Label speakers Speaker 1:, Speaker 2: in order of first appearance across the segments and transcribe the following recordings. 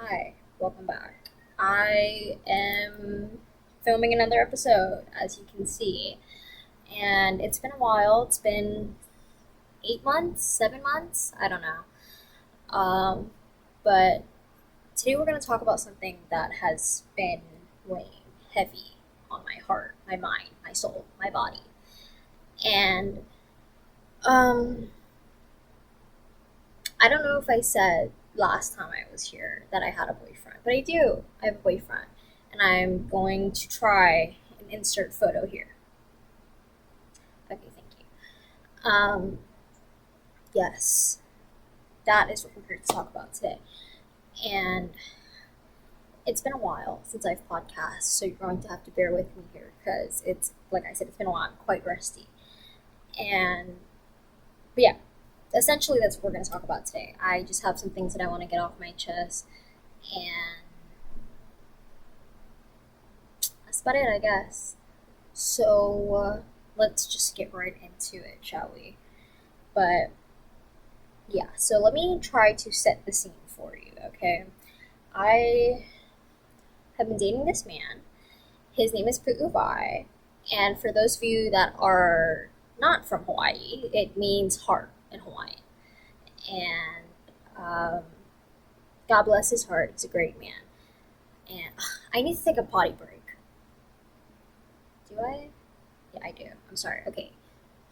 Speaker 1: Hi, welcome back. I am filming another episode, as you can see, and it's been a while. It's been 8 months, 7 months, I don't know. But today we're going to talk about something that has been weighing heavy on my heart, my mind, my soul, my body. And um, I don't know if I said last time I was here that I had a boyfriend, but I do. I have a boyfriend, and I'm going to try and insert photo here. Okay, thank you. Yes, that is what we're here to talk about today. And it's been a while since I've podcast, so you're going to have to bear with me here because it's like I said, it's been a while. I'm quite rusty, and but yeah, essentially that's what we're going to talk about today. I just have some things that I want to get off my chest, and that's about it, I guess. So let's just get right into it, shall we? But yeah, so let me try to set the scene for you, okay? I have been dating this man. His name is Pu'uvai, and for those of you that are not from Hawaii, it means heart in Hawaiian. And God bless his heart, he's a great man. And I need to take a potty break. Do I? Yeah, I do. I'm sorry. Okay,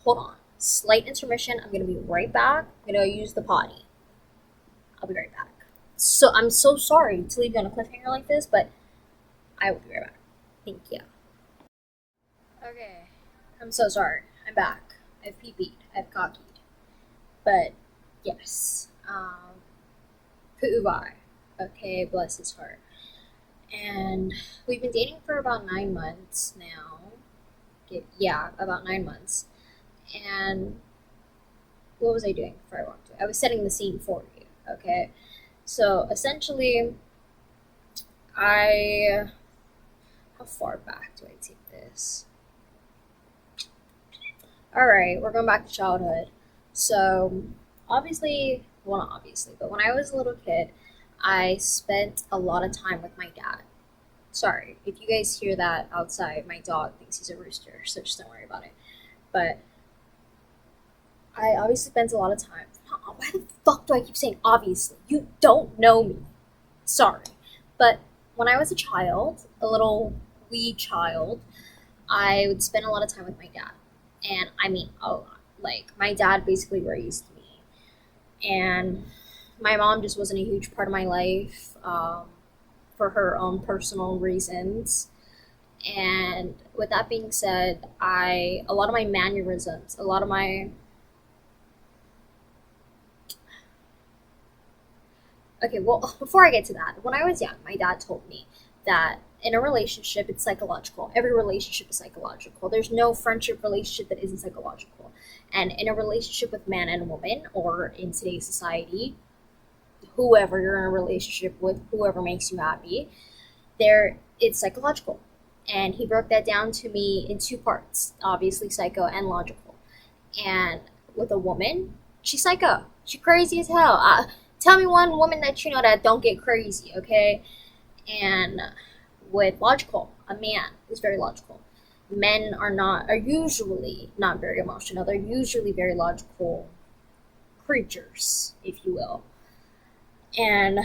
Speaker 1: hold on. Slight intermission. I'm gonna be right back. I'm gonna use the potty. I'll be right back. So I'm so sorry to leave you on a cliffhanger like this, but I will be right back. Thank you. Okay, I'm so sorry. I'm back. I've pee-peed. I've cockeyed. But yes, Pu'uvai. Okay, bless his heart. And we've been dating for about 9 months now. Yeah, about 9 months. And what was I doing before I walked away? I was setting the scene for you. Okay, so essentially, I how far back do I take this? All right, we're going back to childhood. So obviously, well, not obviously, but when I was a little kid, I spent a lot of time with my dad. Sorry if you guys hear that outside. My dog thinks he's a rooster, so just don't worry about it. But I obviously spent a lot of time. Why the fuck do I keep saying obviously? You don't know me. Sorry. But when I was a child, a little wee child, I would spend a lot of time with my dad. And I mean, a lot. Like, my dad basically raised me. And my mom just wasn't a huge part of my life for her own personal reasons. And with that being said, a lot of my mannerisms, a lot of my Okay, well, before I get to that, when I was young, my dad told me that in a relationship, it's psychological. Every relationship is psychological. There's no friendship relationship that isn't psychological. And in a relationship with man and woman, or in today's society, whoever you're in a relationship with, whoever makes you happy, there it's psychological. And he broke that down to me in two parts, obviously psycho and logical. And with a woman, she's psycho. She's crazy as hell. Tell me one woman that you know that don't get crazy, okay? And with logical, a man is very logical. Men are usually not very emotional. They're usually very logical creatures, if you will. And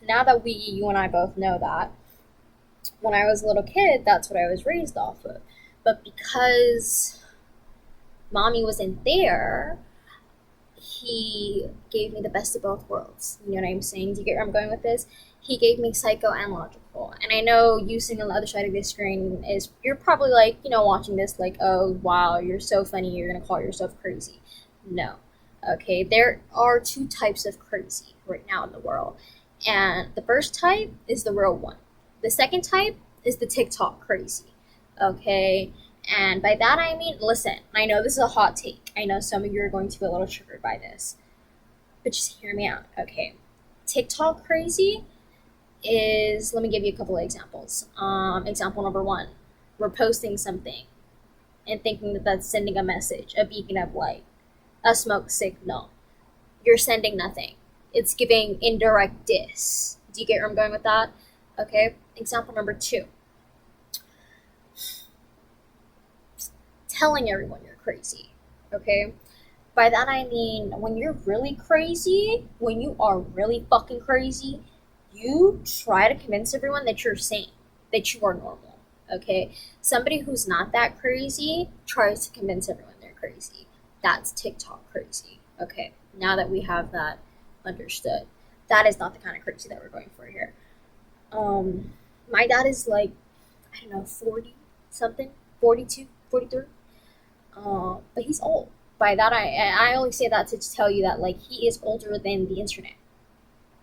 Speaker 1: now that you and I both know that, when I was a little kid, that's what I was raised off of. But because mommy wasn't there, he gave me the best of both worlds. You know what I'm saying? Do you get where I'm going with this? He gave me psycho and logical. And I know you sitting on the other side of the screen is, you're probably like, watching this like, oh, wow, you're so funny, you're going to call yourself crazy. No. Okay, there are two types of crazy right now in the world. And the first type is the real one. The second type is the TikTok crazy. Okay, and by that I mean, listen, I know this is a hot take. I know some of you are going to be a little triggered by this, but just hear me out, okay? TikTok crazy is, let me give you a couple of examples. Example number one, we're posting something and thinking that that's sending a message, a beacon of light, a smoke signal. You're sending nothing. It's giving indirect diss. Do you get where I'm going with that? Okay. Example number two, telling everyone you're crazy. Okay. By that I mean when you're really crazy, when you are really fucking crazy, you try to convince everyone that you're sane, that you are normal. Okay? Somebody who's not that crazy tries to convince everyone they're crazy. That's TikTok crazy. Okay. Now that we have that understood, that is not the kind of crazy that we're going for here. Um my dad is like, I don't know, 40 something, 42, 43. But he's old. By that I only say that to tell you that like he is older than the internet.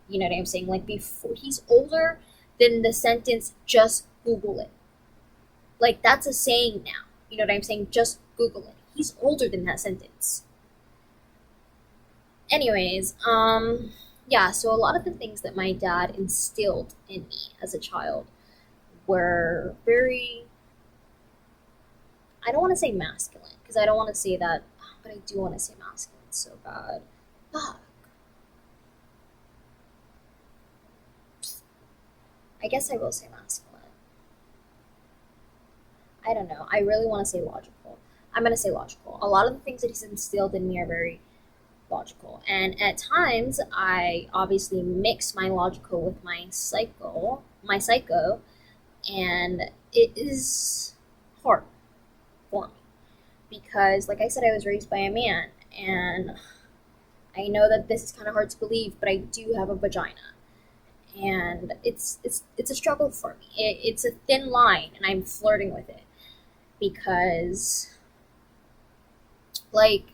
Speaker 1: You know what I'm saying? Like before he's older than the sentence just Google it. Like that's a saying now. You know what I'm saying? Just Google it. He's older than that sentence. Anyways, yeah, so a lot of the things that my dad instilled in me as a child were very, I don't want to say masculine because I don't want to say that, but I do want to say masculine so bad. Fuck. I guess I will say masculine. I don't know. I really want to say logical. I'm going to say logical. A lot of the things that he's instilled in me are very logical. And at times, I obviously mix my logical with my psycho, and it is hard for me because, like I said, I was raised by a man, and I know that this is kind of hard to believe, but I do have a vagina, and it's a struggle for me. It's a thin line, and I'm flirting with it because, like,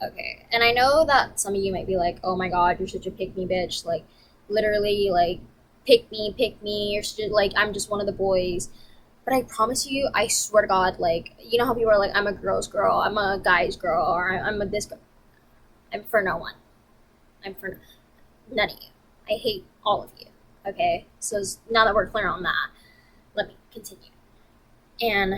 Speaker 1: okay, and I know that some of you might be like, "Oh my God, you're such a pick me bitch!" Like, literally, like, pick me. You're such, like, I'm just one of the boys. But I promise you, I swear to God, like, you know how people are like, "I'm a girl's girl, I'm a guy's girl, or I'm a this girl." I'm for no one. I'm for none of you. I hate all of you. Okay, so now that we're clear on that, let me continue. And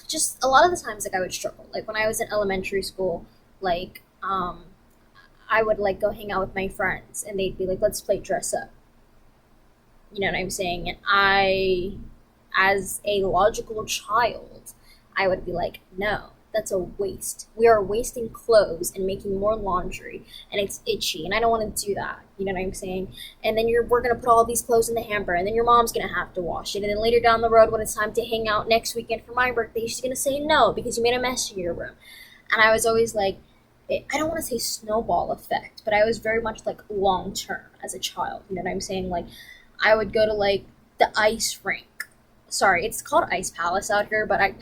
Speaker 1: just a lot of the times, like, I would struggle. Like when I was in elementary school, like I would like go hang out with my friends, and they'd be like, "Let's play dress up." You know what I'm saying? And as a logical child, I would be like, "No, that's a waste. We are wasting clothes and making more laundry, and it's itchy, and I don't want to do that." You know what I'm saying? And then we're gonna put all these clothes in the hamper, and then your mom's gonna have to wash it, and then later down the road, when it's time to hang out next weekend for my birthday, she's gonna say no because you made a mess in your room. And I was always like, I don't want to say snowball effect, but I was very much like long term as a child. You know what I'm saying? Like, I would go to like the ice rink. Sorry, it's called Ice Palace out here, but I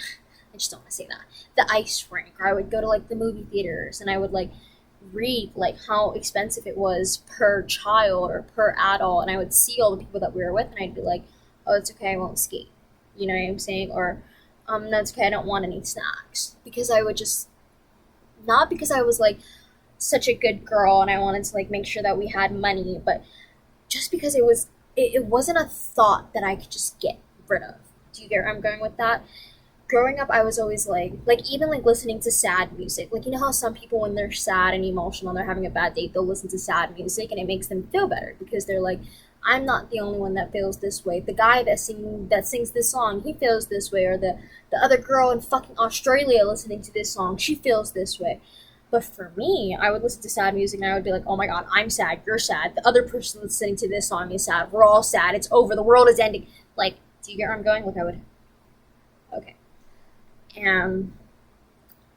Speaker 1: just don't want to say that. The ice rink. Or I would go to like the movie theaters, and I would like read like how expensive it was per child or per adult, and I would see all the people that we were with, and I'd be like, "Oh, it's okay, I won't skate." You know what I'm saying? Or that's okay, I don't want any snacks because I would just, not because I was like such a good girl and I wanted to like make sure that we had money, but just because it wasn't a thought that I could just get rid of. Do you get where I'm going with that? Growing up, I was always like even like listening to sad music. Like, you know how some people when they're sad and emotional and they're having a bad day, they'll listen to sad music and it makes them feel better because they're like, I'm not the only one that feels this way. The guy that sings this song, he feels this way, or the other girl in fucking Australia listening to this song, she feels this way. But for me, I would listen to sad music and I would be like, "Oh my God, I'm sad, you're sad. The other person listening to this song is sad. We're all sad. It's over. The world is ending." Like, do you get where I'm going? Like, I would, okay. And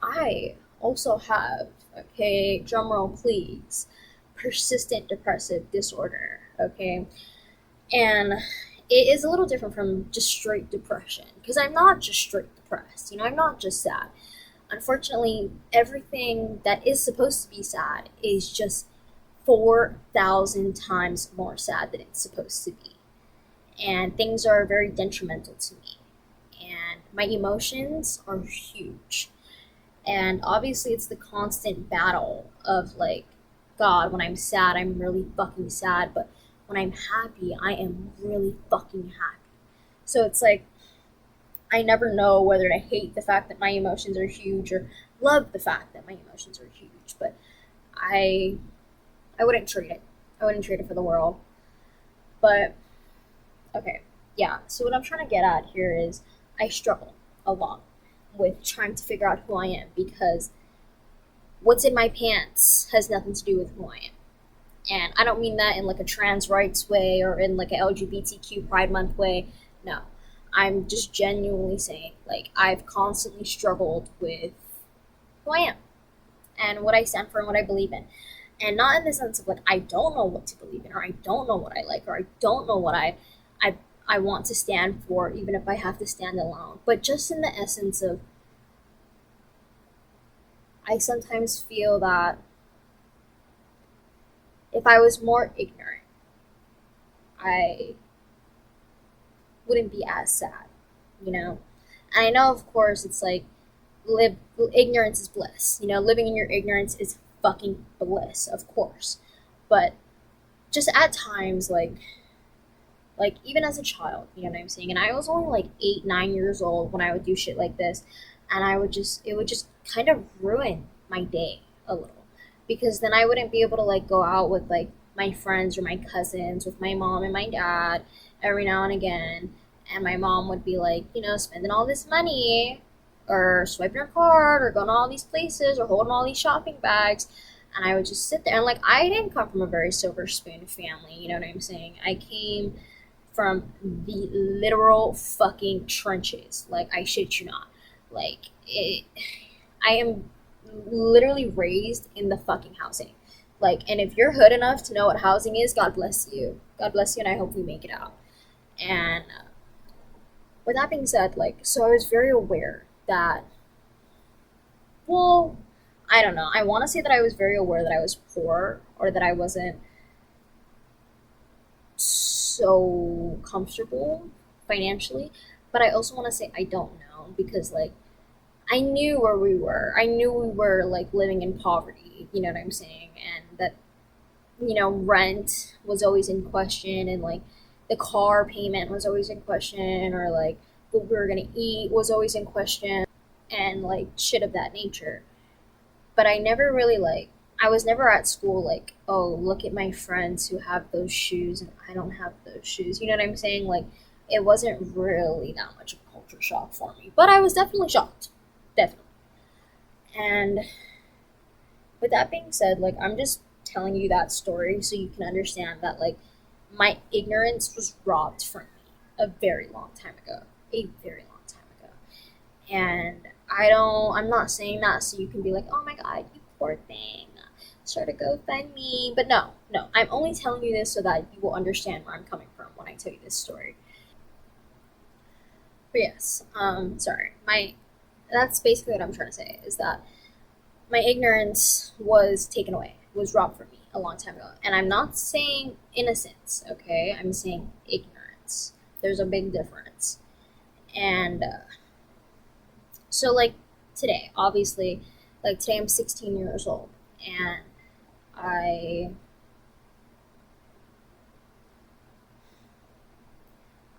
Speaker 1: I also have, okay, drumroll please, persistent depressive disorder, okay? And it is a little different from just straight depression because I'm not just straight depressed, I'm not just sad. Unfortunately, everything that is supposed to be sad is just 4,000 times more sad than it's supposed to be. And things are very detrimental to me. And my emotions are huge. And obviously, it's the constant battle of like, God, when I'm sad, I'm really fucking sad. But when I'm happy, I am really fucking happy. So it's like, I never know whether to hate the fact that my emotions are huge or love the fact that my emotions are huge. But I I wouldn't trade it. I wouldn't trade it for the world. But okay, yeah. So what I'm trying to get at here is I struggle a lot with trying to figure out who I am because what's in my pants has nothing to do with who I am. And I don't mean that in like a trans rights way or in like a LGBTQ Pride Month way. No. I'm just genuinely saying, like, I've constantly struggled with who I am and what I stand for and what I believe in. And not in the sense of like I don't know what to believe in or I don't know what I like or I don't know what I I want to stand for, even if I have to stand alone. But just in the essence of I sometimes feel that if I was more ignorant, I wouldn't be as sad, you know? And I know, of course, it's like live ignorance is bliss. You know, living in your ignorance is fucking bliss, of course. But just at times, like even as a child, you know what I'm saying? And I was only like 8, 9 years old when I would do shit like this, and it would just kind of ruin my day a little because then I wouldn't be able to like go out with like my friends or my cousins with my mom and my dad every now and again, and my mom would be like, you know, spending all this money or swiping her card or going to all these places or holding all these shopping bags. And I would just sit there and like I didn't come from a very silver spoon family, you know what I'm saying? I came from the literal fucking trenches. Like I shit you not. Like it, I am literally raised in the fucking housing. Like, and if you're hood enough to know what housing is, God bless you. God bless you, and I hope we make it out. And with that being said, like, so I was very aware that, well, I don't know. I want to say that I was very aware that I was poor or that I wasn't so comfortable financially, but I also want to say I don't know because like I knew where we were. I knew we were like living in poverty, you know what I'm saying? And that you know, rent was always in question and like the car payment was always in question or like what we were going to eat was always in question and like shit of that nature. But I never really like I was never at school like, oh, look at my friends who have those shoes and I don't have those shoes. You know what I'm saying? Like it wasn't really that much of a culture shock for me, but I was definitely shocked. Definitely. And with that being said, like I'm just telling you that story so you can understand that like my ignorance was robbed from me a very long time ago. A very long time ago. And I'm not saying that so you can be like, oh my god, you poor thing. Start a GoFundMe. But no, no. I'm only telling you this so that you will understand where I'm coming from when I tell you this story. But yes, sorry. My That's basically what I'm trying to say is that my ignorance was taken away, was robbed from me a long time ago. And I'm not saying innocence, okay? I'm saying ignorance. There's a big difference. And so, like today, obviously, like today I'm 16 years old, and I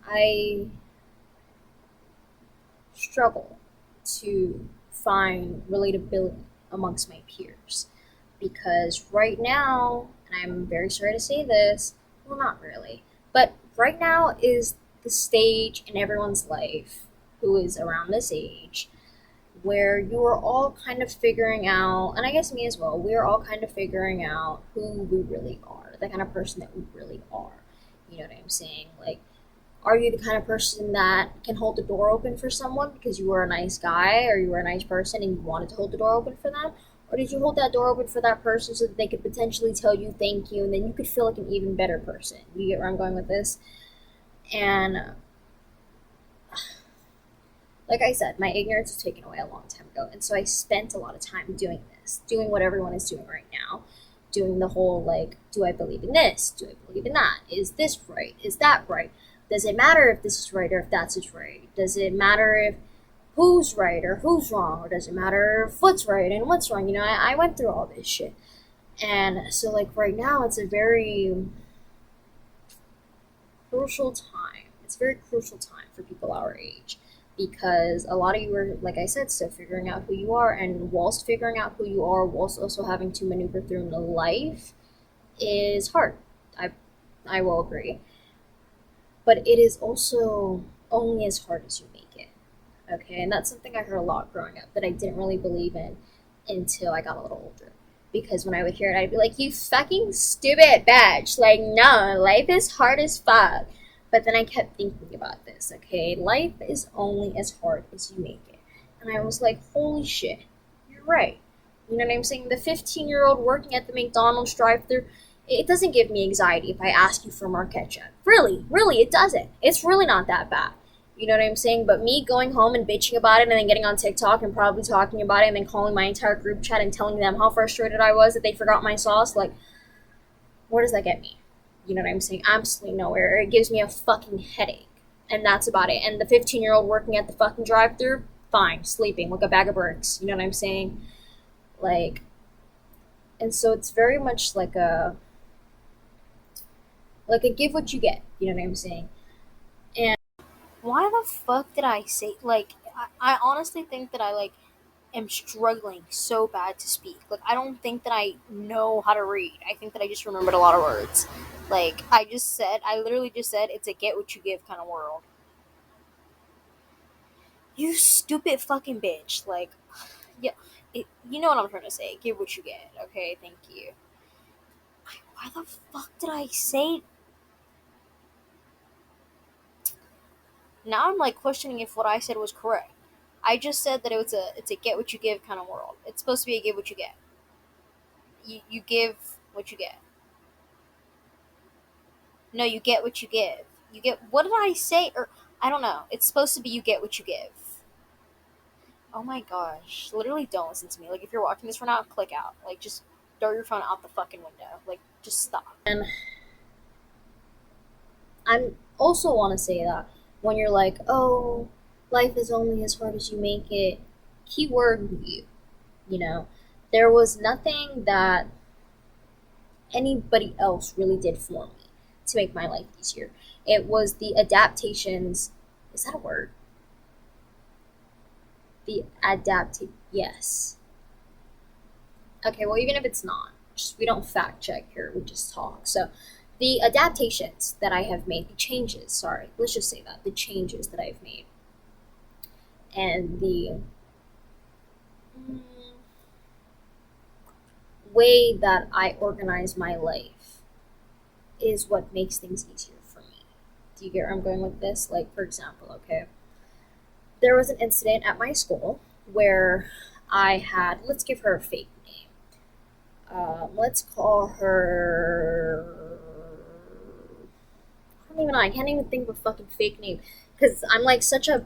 Speaker 1: I struggle to find relatability amongst my peers because right now, and I'm very sorry to say this, well, not really, but right now is the stage in everyone's life who is around this age where you are all kind of figuring out, and I guess me as well, we are all kind of figuring out who we really are, the kind of person that we really are. You know what I'm saying? Like, are you the kind of person that can hold the door open for someone because you were a nice guy or you were a nice person and you wanted to hold the door open for them? Or did you hold that door open for that person so that they could potentially tell you thank you and then you could feel like an even better person? You get where I'm going with this? And like I said, my ignorance was taken away a long time ago. And so I spent a lot of time doing this, doing what everyone is doing right now, doing the whole like, do I believe in this? Do I believe in that? Is this right? Is that right? Does it matter if this is right or if that's is right? Does it matter if who's right or who's wrong? Or does it matter if what's right and what's wrong? You know, I went through all this shit. And so, like, right now, it's a very crucial time. It's a very crucial time for people our age because a lot of you are, like I said, still figuring out who you are, and whilst figuring out who you are, whilst also having to maneuver through life, is hard. I I will agree. But it is also only as hard as you make it. Okay, and that's something I heard a lot growing up that I didn't really believe in until I got a little older. Because when I would hear it, I'd be like, "You fucking stupid bitch!" Like, no, life is hard as fuck. But then I kept thinking about this. Okay, life is only as hard as you make it, and I was like, "Holy shit, you're right." You know what I'm saying? The 15-year-old working at the McDonald's drive-thru, it doesn't give me anxiety if I ask you for more ketchup. Really, really, it doesn't. It's really not that bad. You know what I'm saying? But me going home and bitching about it and then getting on TikTok and probably talking about it and then calling my entire group chat and telling them how frustrated I was that they forgot my sauce, like, where does that get me? You know what I'm saying? Absolutely nowhere. It gives me a fucking headache. And that's about it. And the 15-year-old working at the fucking drive thru, fine, sleeping like a bag of bricks. You know what I'm saying? Like, and so it's very much like a give what you get. You know what I'm saying? And why the fuck did I say like I honestly think that I like am struggling so bad to speak. Like I don't think that I know how to read. I think that I just remembered a lot of words. Like I literally just said it's a get what you give kind of world. You stupid fucking bitch. Like yeah, you know what I'm trying to say. Give what you get. Okay, thank you. Why the fuck did I say? Now I'm like questioning if what I said was correct. I just said that it's a get what you give kind of world. It's supposed to be a give what you get. You give what you get. No, you get what you give. You get what did I say? Or I don't know. It's supposed to be you get what you give. Oh my gosh. Literally don't listen to me. Like if you're watching this right now, click out. Like just throw your phone out the fucking window. Like just stop. And I also want to say that when you're like, "Oh, life is only as hard as you make it." Keyword you, you know. There was nothing that anybody else really did for me to make my life easier. It was the adaptations. Is that a word? The adapted. Yes. Okay, well, even if it's not, just we don't fact check here, we just talk. So, the adaptations that I have made, the changes, sorry, let's just say that, the changes that I've made, and the mm, way that I organize my life is what makes things easier for me. Do you get where I'm going with this? Like, for example, okay, there was an incident at my school where I had, let's give her a fake name. Let's call her. I don't even know. I can't even think of a fucking fake name because I'm like such a.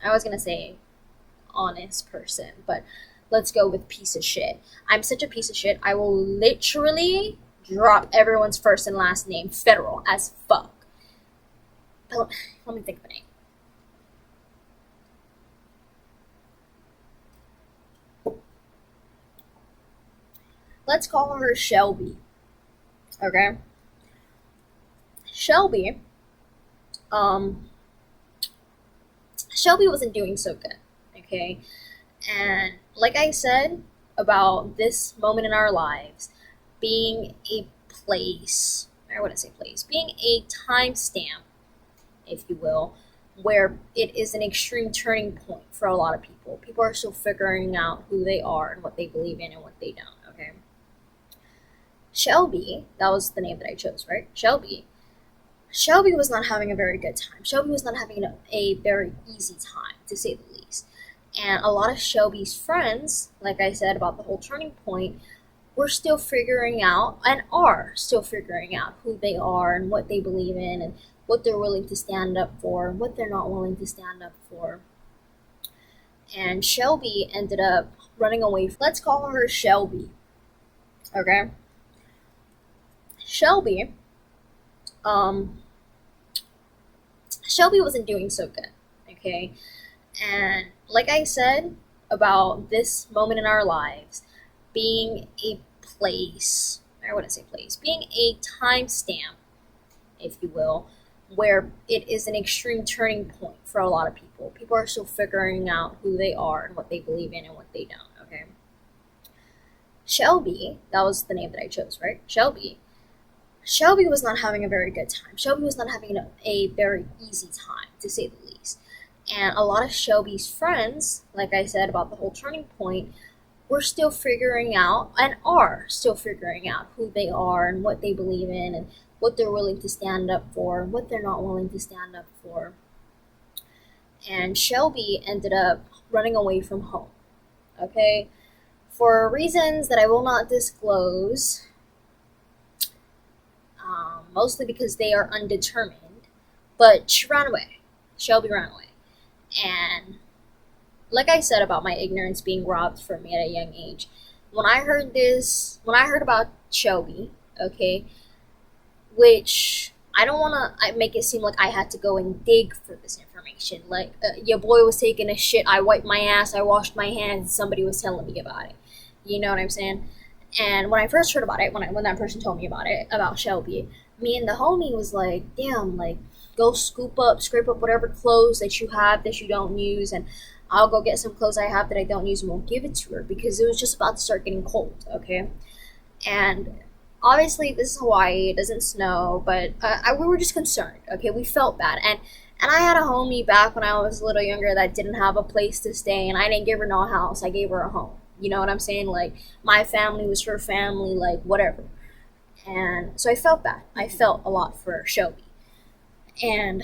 Speaker 1: I was gonna say honest person, but let's go with piece of shit. I'm such a piece of shit. I will literally drop everyone's first and last name federal as fuck. But let me think of a name. Let's call her Shelby. Okay, Shelby. Um, Shelby wasn't doing so good. Okay, and like I said about this moment in our lives being a place, I wouldn't say place, being a timestamp, if you will, where it is an extreme turning point for a lot of people. People are still figuring out who they are and what they believe in and what they don't. Okay, Shelby, that was the name that I chose, right? Shelby was not having a very good time. Shelby was not having a very easy time, to say the least. And a lot of Shelby's friends, like I said about the whole turning point, were still figuring out and are still figuring out who they are and what they believe in and what they're willing to stand up for and what they're not willing to stand up for. And Shelby ended up running away. Let's call her Shelby. Okay? Shelby, um, Shelby wasn't doing so good. Okay? And like I said about this moment in our lives being a place, I wouldn't say place, being a timestamp, if you will, where it is an extreme turning point for a lot of people. People are still figuring out who they are and what they believe in and what they don't, okay? Shelby, that was the name that I chose, right? Shelby was not having a very good time. Shelby was not having a very easy time, to say the least. And a lot of Shelby's friends, like I said about the whole turning point, were still figuring out and are still figuring out who they are and what they believe in and what they're willing to stand up for and what they're not willing to stand up for. And Shelby ended up running away from home. Okay? For reasons that I will not disclose, mostly because they are undetermined. But she ran away. Shelby ran away. And like I said about my ignorance being robbed from me at a young age, when I heard about Shelby, okay, which I don't want to make it seem like I had to go and dig for this information. Like, your boy was taking a shit, I wiped my ass, I washed my hands, somebody was telling me about it. You know what I'm saying? And when I first heard about it, when that person told me about it, about Shelby, me and the homie was like, damn, like, go scrape up whatever clothes that you have that you don't use, and I'll go get some clothes I have that I don't use and we'll give it to her because it was just about to start getting cold, okay? And obviously, this is Hawaii, it doesn't snow, but we were just concerned, okay? We felt bad. And I had a homie back when I was a little younger that didn't have a place to stay, and I didn't give her no house, I gave her a home. You know what I'm saying? Like, my family was her family, like, whatever. And so I felt bad. I felt a lot for Shelby. And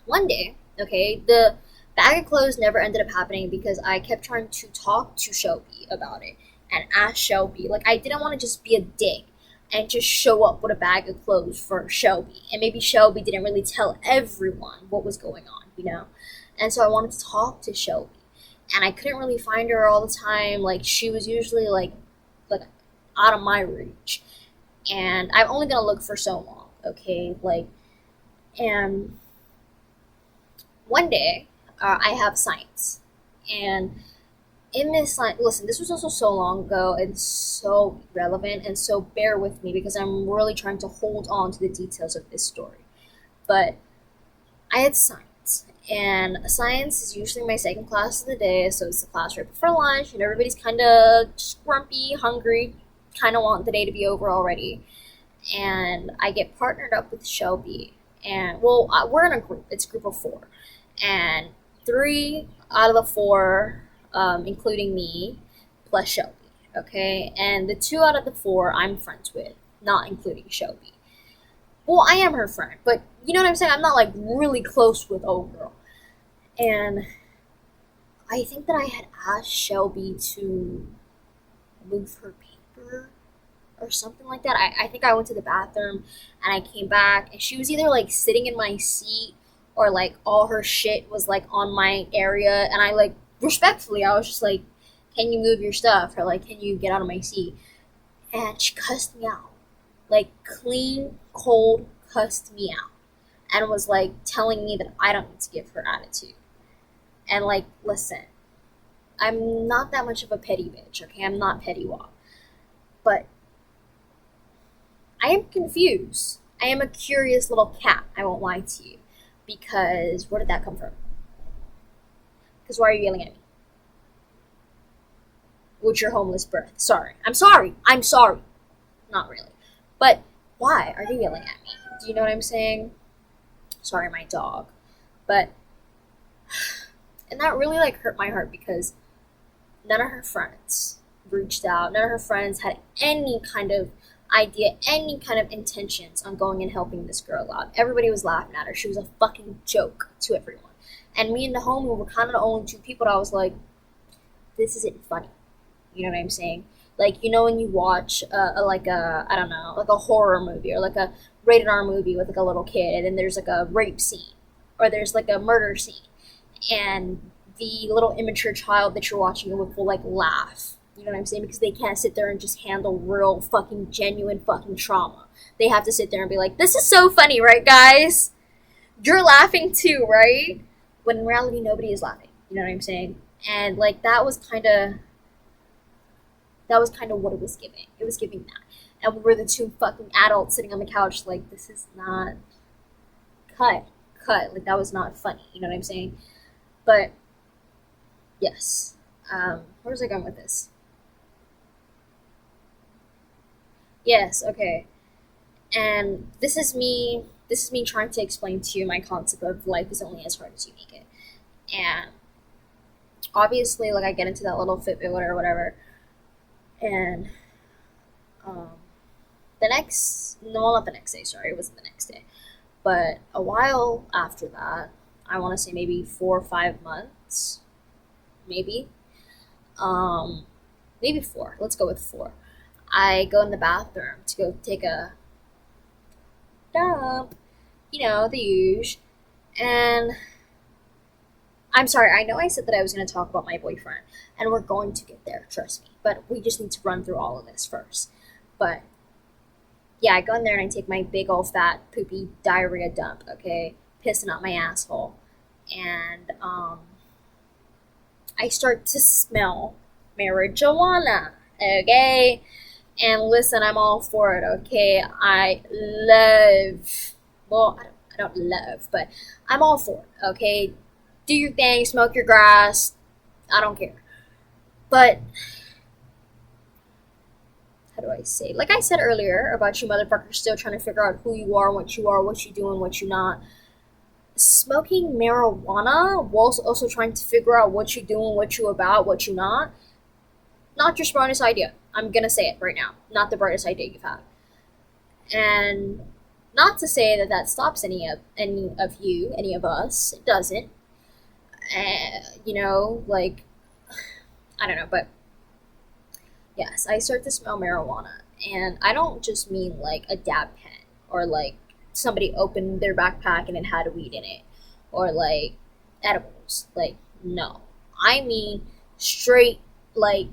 Speaker 1: one day, okay, the bag of clothes never ended up happening because I kept trying to talk to Shelby about it and ask Shelby. Like, I didn't want to just be a dick and just show up with a bag of clothes for Shelby. And maybe Shelby didn't really tell everyone what was going on, you know? And so I wanted to talk to Shelby. And I couldn't really find her all the time. Like, she was usually like out of my reach. And I'm only gonna look for so long, okay? Like, and one day, I have science, and in this science, listen, this was also so long ago and so relevant, and so bear with me because I'm really trying to hold on to the details of this story. But I had science, and science is usually my second class of the day, so it's the class right before lunch, and everybody's kind of just grumpy, hungry, kind of want the day to be over already. And I get partnered up with Shelby, and well, we're in a group. It's a group of four, and three out of the four, including me, plus Shelby. Okay, and the two out of the four I'm friends with, not including Shelby. Well, I am her friend, but you know what I'm saying. I'm not like really close with old girl, and I think that I had asked Shelby to move her paper or something like that. I think I went to the bathroom and I came back and she was either like sitting in my seat or like all her shit was like on my area, and I like respectfully I was just like, can you move your stuff, or like, can you get out of my seat? And she cussed me out, like clean cold cussed me out, and was like telling me that I don't need to give her attitude. And like, listen, I'm not that much of a petty bitch, okay? I'm not petty wop, but I am confused. I am a curious little cat, I won't lie to you. Because where did that come from? Because why are you yelling at me? What's your homeless birth? Sorry. I'm sorry. I'm sorry. Not really. But why are you yelling at me? Do you know what I'm saying? Sorry, my dog. But, and that really like hurt my heart because none of her friends reached out. None of her friends had any kind of idea, any kind of intentions on going and helping this girl out. Everybody was laughing at her. She was a fucking joke to everyone. And me and the homie were kind of the only two people that I was like, this isn't funny. You know what I'm saying? Like, you know when you watch like a, I don't know, like a horror movie or like a rated R movie with like a little kid and there's like a rape scene or there's like a murder scene and the little immature child that you're watching it with will like laugh. You know what I'm saying? Because they can't sit there and just handle real fucking genuine fucking trauma. They have to sit there and be like, this is so funny, right, guys? You're laughing too, right? When in reality, nobody is laughing. You know what I'm saying? And like that was kind of what it was giving. It was giving that. And we were the two fucking adults sitting on the couch like, this is not cut. Like, that was not funny. You know what I'm saying? But, yes. Where was I going with this? Yes, okay. And this is me trying to explain to you my concept of life is only as hard as you make it. And obviously, like, I get into that little Fitbit or whatever, and um, the next, no, well, not the next day, sorry, it wasn't the next day, but a while after that, I want to say maybe 4 or 5 months, maybe, um, maybe 4. Let's go with 4. I go in the bathroom to go take a dump, the huge, and I'm sorry, I know I said that I was going to talk about my boyfriend, and we're going to get there, trust me. But we just need to run through all of this first. But yeah, I go in there and I take my big old fat poopy diarrhea dump, okay? Pissing out my asshole. And I start to smell marijuana, okay? And listen, I'm all for it, okay? Well, I don't love, but I'm all for it, okay? Do your thing, smoke your grass, I don't care. But how do I say? Like I said earlier about you motherfuckers still trying to figure out who you are, what you doing, what you not. Smoking marijuana whilst also trying to figure out what you doing, what you about, what you not. Not your smartest idea. I'm gonna say it right now. Not the brightest idea you've had. And not to say that that stops any of you, any of us. It doesn't. Like, I don't know, but yes, I start to smell marijuana, and I don't just mean like a dab pen or like somebody opened their backpack and it had weed in it, or like edibles. Like, no, I mean straight, like,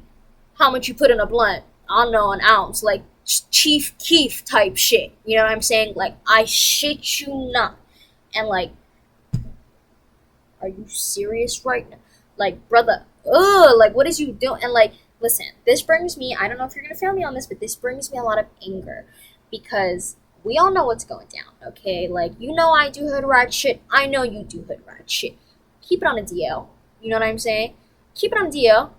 Speaker 1: how much you put in a blunt. I don't know, an ounce, like Chief Keef type shit. You know what I'm saying? Like, I shit you not, and like, are you serious right now? Like, brother, ugh, like, what is you doing? And like, listen, this brings me, I don't know if you're gonna feel me on this, but this brings me a lot of anger because we all know what's going down, okay? Like, I do hood rat shit. I know you do hood rat shit. Keep it on a DL. You know what I'm saying? Keep it on DL.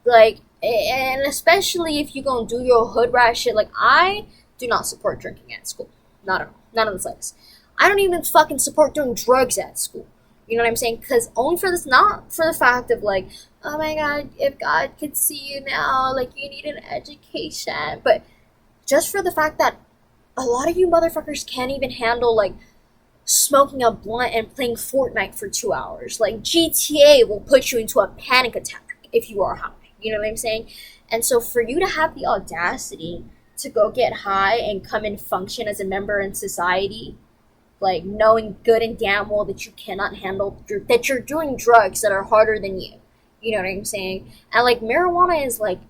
Speaker 1: Like, and especially if you gonna do your hood rat shit, like, I do not support drinking at school. Not at all. None of the slightest. I don't even fucking support doing drugs at school. You know what I'm saying? Because only for this, not for the fact of like, oh my god, if God could see you now, like you need an education, but just for the fact that a lot of you motherfuckers can't even handle like smoking a blunt and playing Fortnite for 2 hours. Like GTA will put you into a panic attack if you are high. You know what I'm saying? And so for you to have the audacity to go get high and come and function as a member in society, like knowing good and damn well that you cannot handle, that you're doing drugs that are harder than you. You know what I'm saying? And like marijuana is like,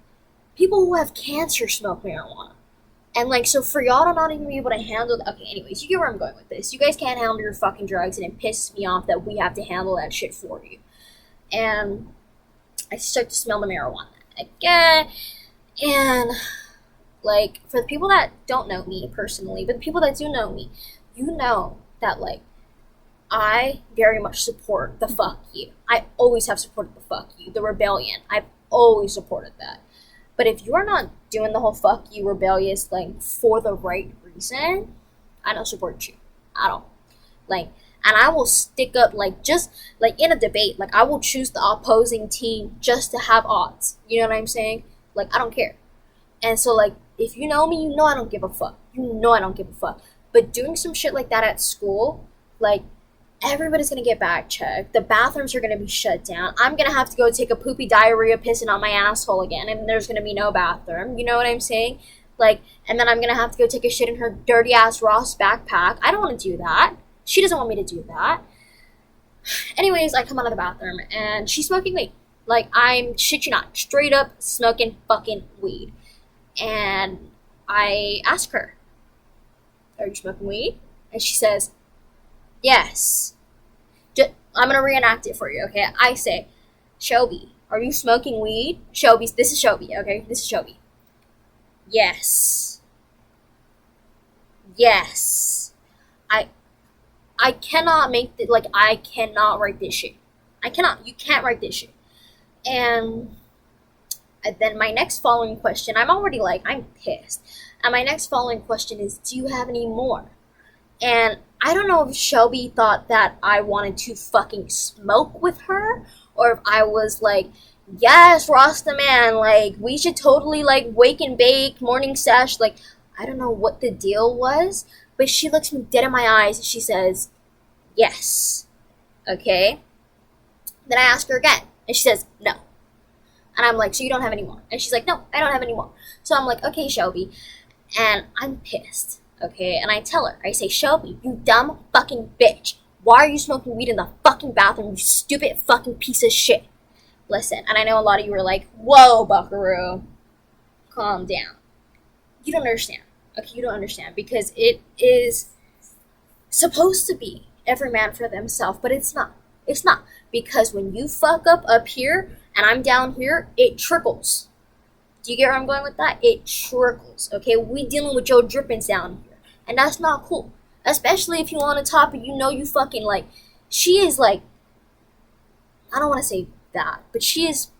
Speaker 1: people who have cancer smoke marijuana. And like, so for y'all to not even be able to handle, okay, anyways, you get where I'm going with this. You guys can't handle your fucking drugs, and it pisses me off that we have to handle that shit for you. And I start to smell the marijuana again. And like, for the people that don't know me personally, but the people that do know me, you know that like, I very much support the fuck you. I always have supported the fuck you, the rebellion. I've always supported that. But if you're not doing the whole fuck you rebellious thing for the right reason, I don't support you at all. Like, and I will stick up, like, just like in a debate, like I will choose the opposing team just to have odds. You know what I'm saying? Like, I don't care. And so like, if you know me, you know I don't give a fuck. You know I don't give a fuck. But doing some shit like that at school, like, everybody's gonna get back checked. The bathrooms are gonna be shut down. I'm gonna have to go take a poopy diarrhea pissing on my asshole again, and there's gonna be no bathroom. You know what I'm saying? Like, and then I'm gonna have to go take a shit in her dirty ass Ross backpack. I don't want to do that. She doesn't want me to do that. Anyways, I come out of the bathroom and she's smoking weed. Like, I'm shit you not, straight up smoking fucking weed. And I ask her, "Are you smoking weed?" And she says, "Yes." I'm gonna reenact it for you, okay? I say, "Shelby, are you smoking weed?" Shelby, this is Shelby, okay? This is Shelby. "Yes." "Yes." I I cannot make the, like, I cannot write this shit. I cannot. You can't write this shit. And then my next following question, I'm already like, I'm pissed. And my next following question is, do you have any more? And I don't know if Shelby thought that I wanted to fucking smoke with her, or if I was like, yes, Ross the man, like, we should totally, like, wake and bake, morning sesh, like, I don't know what the deal was, but she looks me dead in my eyes and she says, yes. Okay? Then I ask her again, and she says, no. And I'm like, so you don't have any more? And she's like, no, I don't have any more. So I'm like, okay, Shelby. And I'm pissed, okay? And I tell her, I say, Shelby, you dumb fucking bitch. Why are you smoking weed in the fucking bathroom, you stupid fucking piece of shit? Listen, and I know a lot of you are like, whoa, buckaroo, calm down. You don't understand, okay? You don't understand, because it is supposed to be every man for themselves, but it's not. It's not. Because when you fuck up here and I'm down here, it trickles. Do you get where I'm going with that? It trickles, okay? We dealing with Joe drippings down here. And that's not cool. Especially if you on a topic, you know you fucking, like, she is, like, I don't want to say that, but she is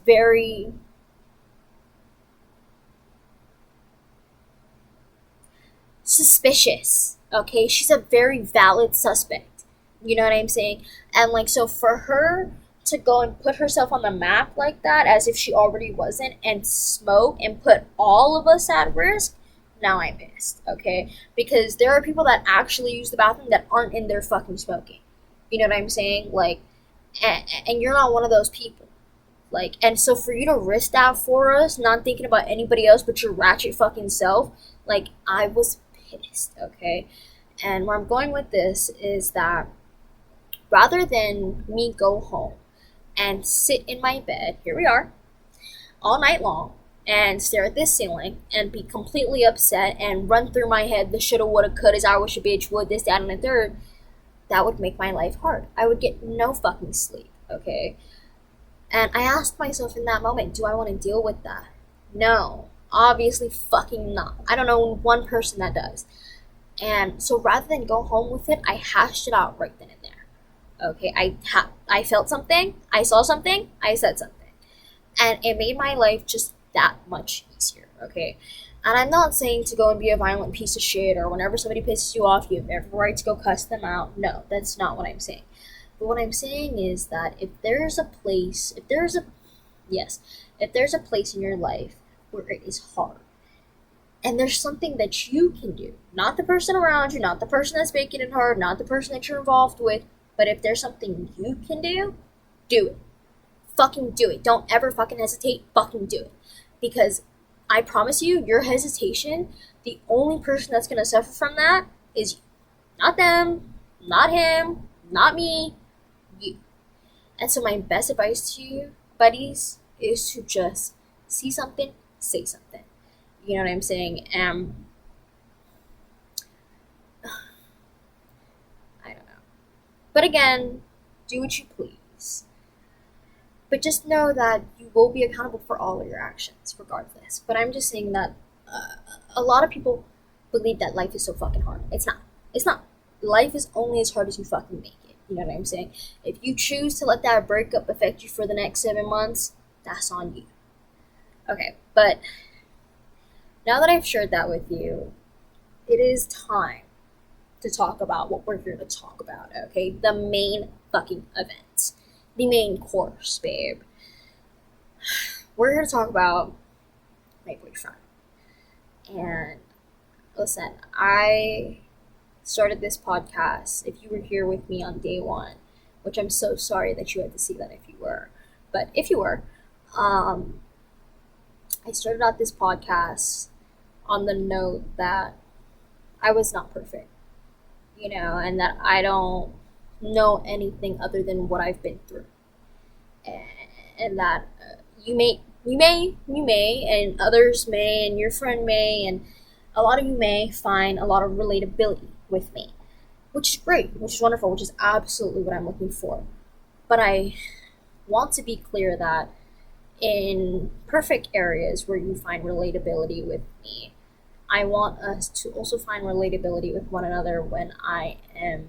Speaker 1: very suspicious, okay? She's a very valid suspect. You know what I'm saying? And, like, so for her to go and put herself on the map like that, as if she already wasn't, and smoke and put all of us at risk, now I'm pissed, okay? Because there are people that actually use the bathroom that aren't in there fucking smoking. You know what I'm saying? Like, and you're not one of those people. Like, and so for you to risk that for us, not thinking about anybody else but your ratchet fucking self, like, I was pissed, okay? And where I'm going with this is that rather than me go home and sit in my bed, here we are, all night long, and stare at this ceiling and be completely upset and run through my head the shoulda, woulda, couldas, I wish a bitch would, this, that, and the third, that would make my life hard. I would get no fucking sleep, okay? And I asked myself in that moment, do I want to deal with that? No. Obviously fucking not. I don't know one person that does. And so rather than go home with it, I hashed it out right then and there. Okay, I felt something, I saw something, I said something. And it made my life just that much easier, okay? And I'm not saying to go and be a violent piece of shit, or whenever somebody pisses you off, you have every right to go cuss them out. No, that's not what I'm saying. But what I'm saying is that if there's a place in your life where it is hard, and there's something that you can do, not the person around you, not the person that's making it hard, not the person that you're involved with, but if there's something you can do it. Fucking do it. Don't ever fucking hesitate. Fucking do it. Because I promise you, your hesitation, the only person that's going to suffer from that is you. Not them, not him, not me, you. And so my best advice to you, buddies, is to just see something, say something. You know what I'm saying? I don't know. But again, do what you please. But just know that you will be accountable for all of your actions, regardless. But I'm just saying that a lot of people believe that life is so fucking hard. It's not. It's not. Life is only as hard as you fucking make it. You know what I'm saying? If you choose to let that breakup affect you for the next 7 months, that's on you. Okay, but now that I've shared that with you, it is time to talk about what we're here to talk about, okay? The main fucking event. The main course, babe. We're here to talk about my boyfriend. And listen, I started this podcast, if you were here with me on day one, which I'm so sorry that you had to see that if you were. But if you were, I started out this podcast on the note that I was not perfect, you know, and that I don't know anything other than what I've been through. And that you may, and others may, and your friend may, and a lot of you may find a lot of relatability with me, which is great, which is wonderful, which is absolutely what I'm looking for. But I want to be clear that in perfect areas where you find relatability with me, I want us to also find relatability with one another when I am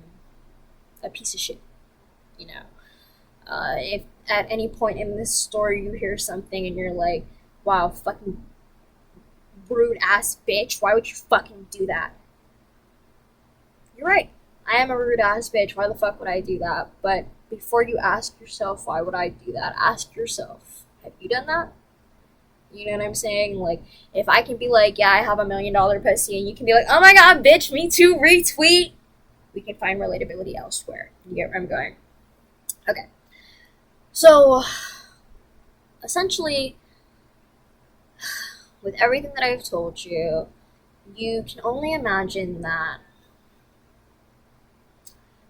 Speaker 1: a piece of shit, you know. If at any point in this story you hear something and you're like, wow, fucking rude ass bitch. Why would you fucking do that? You're right. I am a rude ass bitch. Why the fuck would I do that? But before you ask yourself, why would I do that? Ask yourself, have you done that? You know what I'm saying? Like, if I can be like, yeah, I have $1 million pussy, and you can be like, oh my god, bitch, me too, retweet. We can find relatability elsewhere. You get where I'm going? Okay. So, essentially, with everything that I've told you, you can only imagine that.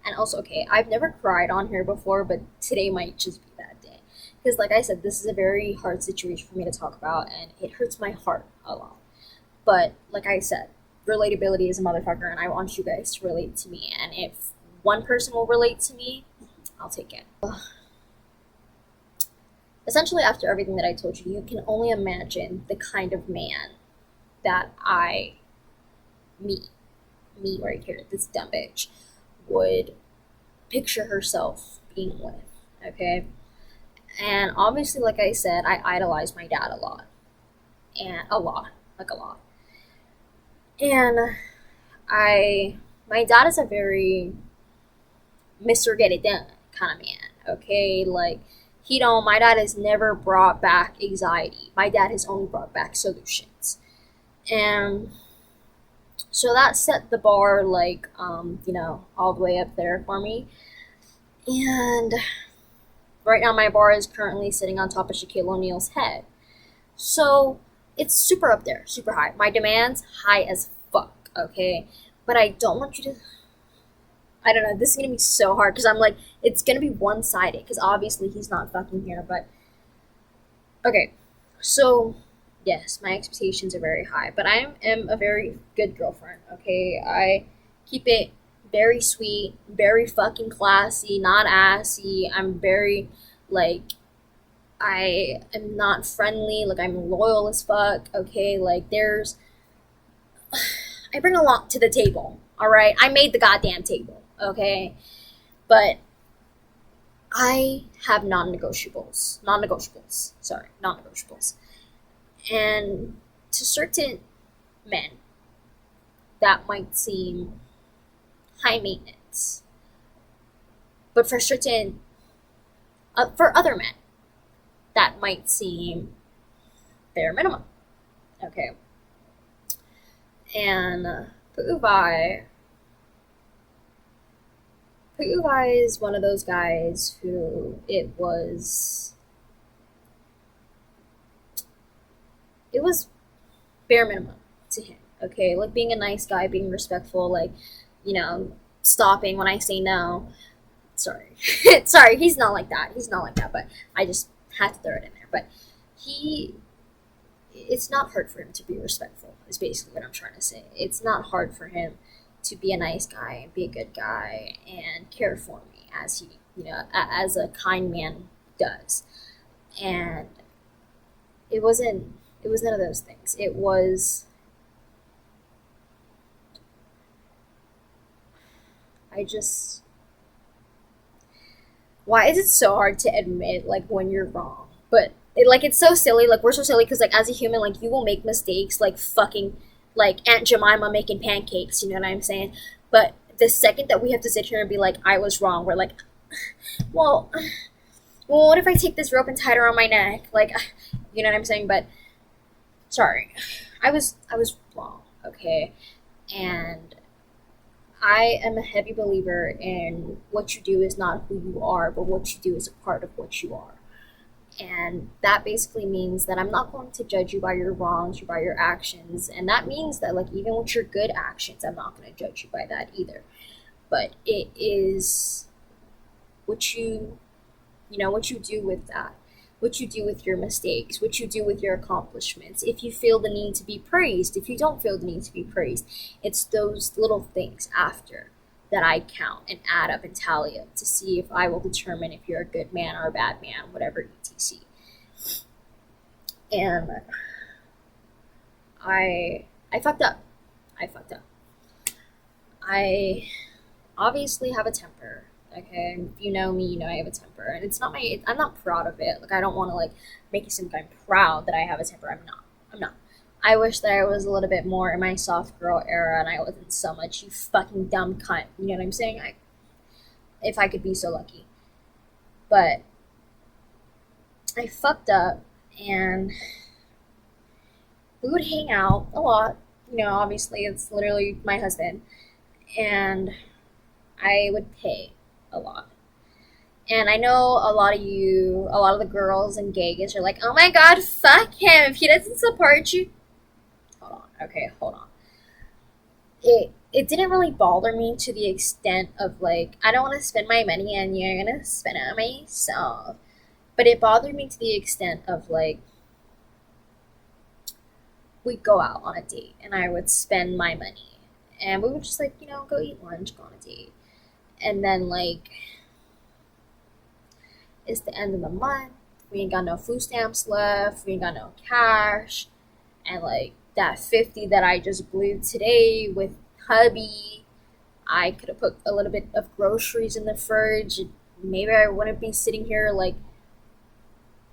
Speaker 1: And also, okay, I've never cried on here before, but today might just be that day. Because, like I said, this is a very hard situation for me to talk about, and it hurts my heart a lot. But, like I said, relatability is a motherfucker, and I want you guys to relate to me. And if one person will relate to me, I'll take it. Essentially, after everything that I told you, you can only imagine the kind of man that me right here, this dumb bitch, would picture herself being with. Okay? And obviously, like I said, I idolize my dad a lot. And a lot. Like a lot. And my dad is a very Mr. Get It Done kind of man. Okay? Like, my dad has never brought back anxiety. My dad has only brought back solutions. And so that set the bar, like, all the way up there for me. And right now, my bar is currently sitting on top of Shaquille O'Neal's head. So it's super up there, super high. My demand's high as fuck, okay? But I don't want you to. I don't know, this is gonna be so hard because I'm like, it's gonna be one sided because obviously he's not fucking here, but. Okay, so yes, my expectations are very high, but I am a very good girlfriend, okay? I keep it very sweet, very fucking classy, not assy. I'm very, like, I am not friendly, like, I'm loyal as fuck, okay? Like, I bring a lot to the table, alright? I made the goddamn table, okay? But I have non-negotiables. And to certain men, that might seem high maintenance. But for other men, that might seem bare minimum. Okay. And Pu'uvai is one of those guys who it was bare minimum to him. Okay, like being a nice guy, being respectful, like, stopping when I say no. Sorry, sorry, he's not like that. He's not like that. But I just had to throw it in there. But it's not hard for him to be respectful. Is basically what I'm trying to say. It's not hard for him to be a nice guy and be a good guy and care for me as he, as a kind man does. And it was none of those things. It was, I just, why is it so hard to admit, like, when you're wrong? But it's so silly. Like, we're so silly because, like, as a human, like, you will make mistakes, like fucking, like Aunt Jemima making pancakes. You know what I'm saying? But the second that we have to sit here and be like, I was wrong, we're like, well, what if I take this rope and tie it around my neck? Like, you know what I'm saying? But sorry, I was wrong. Okay, and I am a heavy believer in what you do is not who you are, but what you do is a part of what you are. And that basically means that I'm not going to judge you by your wrongs or by your actions. And that means that, like, even with your good actions, I'm not going to judge you by that either. But it is what what you do with that, what you do with your mistakes, what you do with your accomplishments. If you feel the need to be praised, if you don't feel the need to be praised, it's those little things after that I count and add up and tally up to see if I will determine if you're a good man or a bad man, whatever, etc. And I fucked up. I obviously have a temper. Okay, if you know me, you know I have a temper, and it's not I'm not proud of it. Like I don't want to like make it seem like I'm proud that I have a temper. I'm not. I'm not. I wish that I was a little bit more in my soft girl era, and I wasn't so much you fucking dumb cunt. You know what I'm saying? If I could be so lucky, but I fucked up, and we would hang out a lot. You know, obviously it's literally my husband, and I would pay a lot. And I know a lot of the girls in Vegas are like, oh my god, fuck him if he doesn't support you. Hold on, okay, hold on. It didn't really bother me to the extent of like, I don't want to spend my money and you're gonna spend it on myself. But it bothered me to the extent of like, we'd go out on a date and I would spend my money. And we would just like, go eat lunch, go on a date. And then like, it's the end of the month. We ain't got no food stamps left. We ain't got no cash. And like that 50 that I just blew today with hubby, I could have put a little bit of groceries in the fridge. Maybe I wouldn't be sitting here like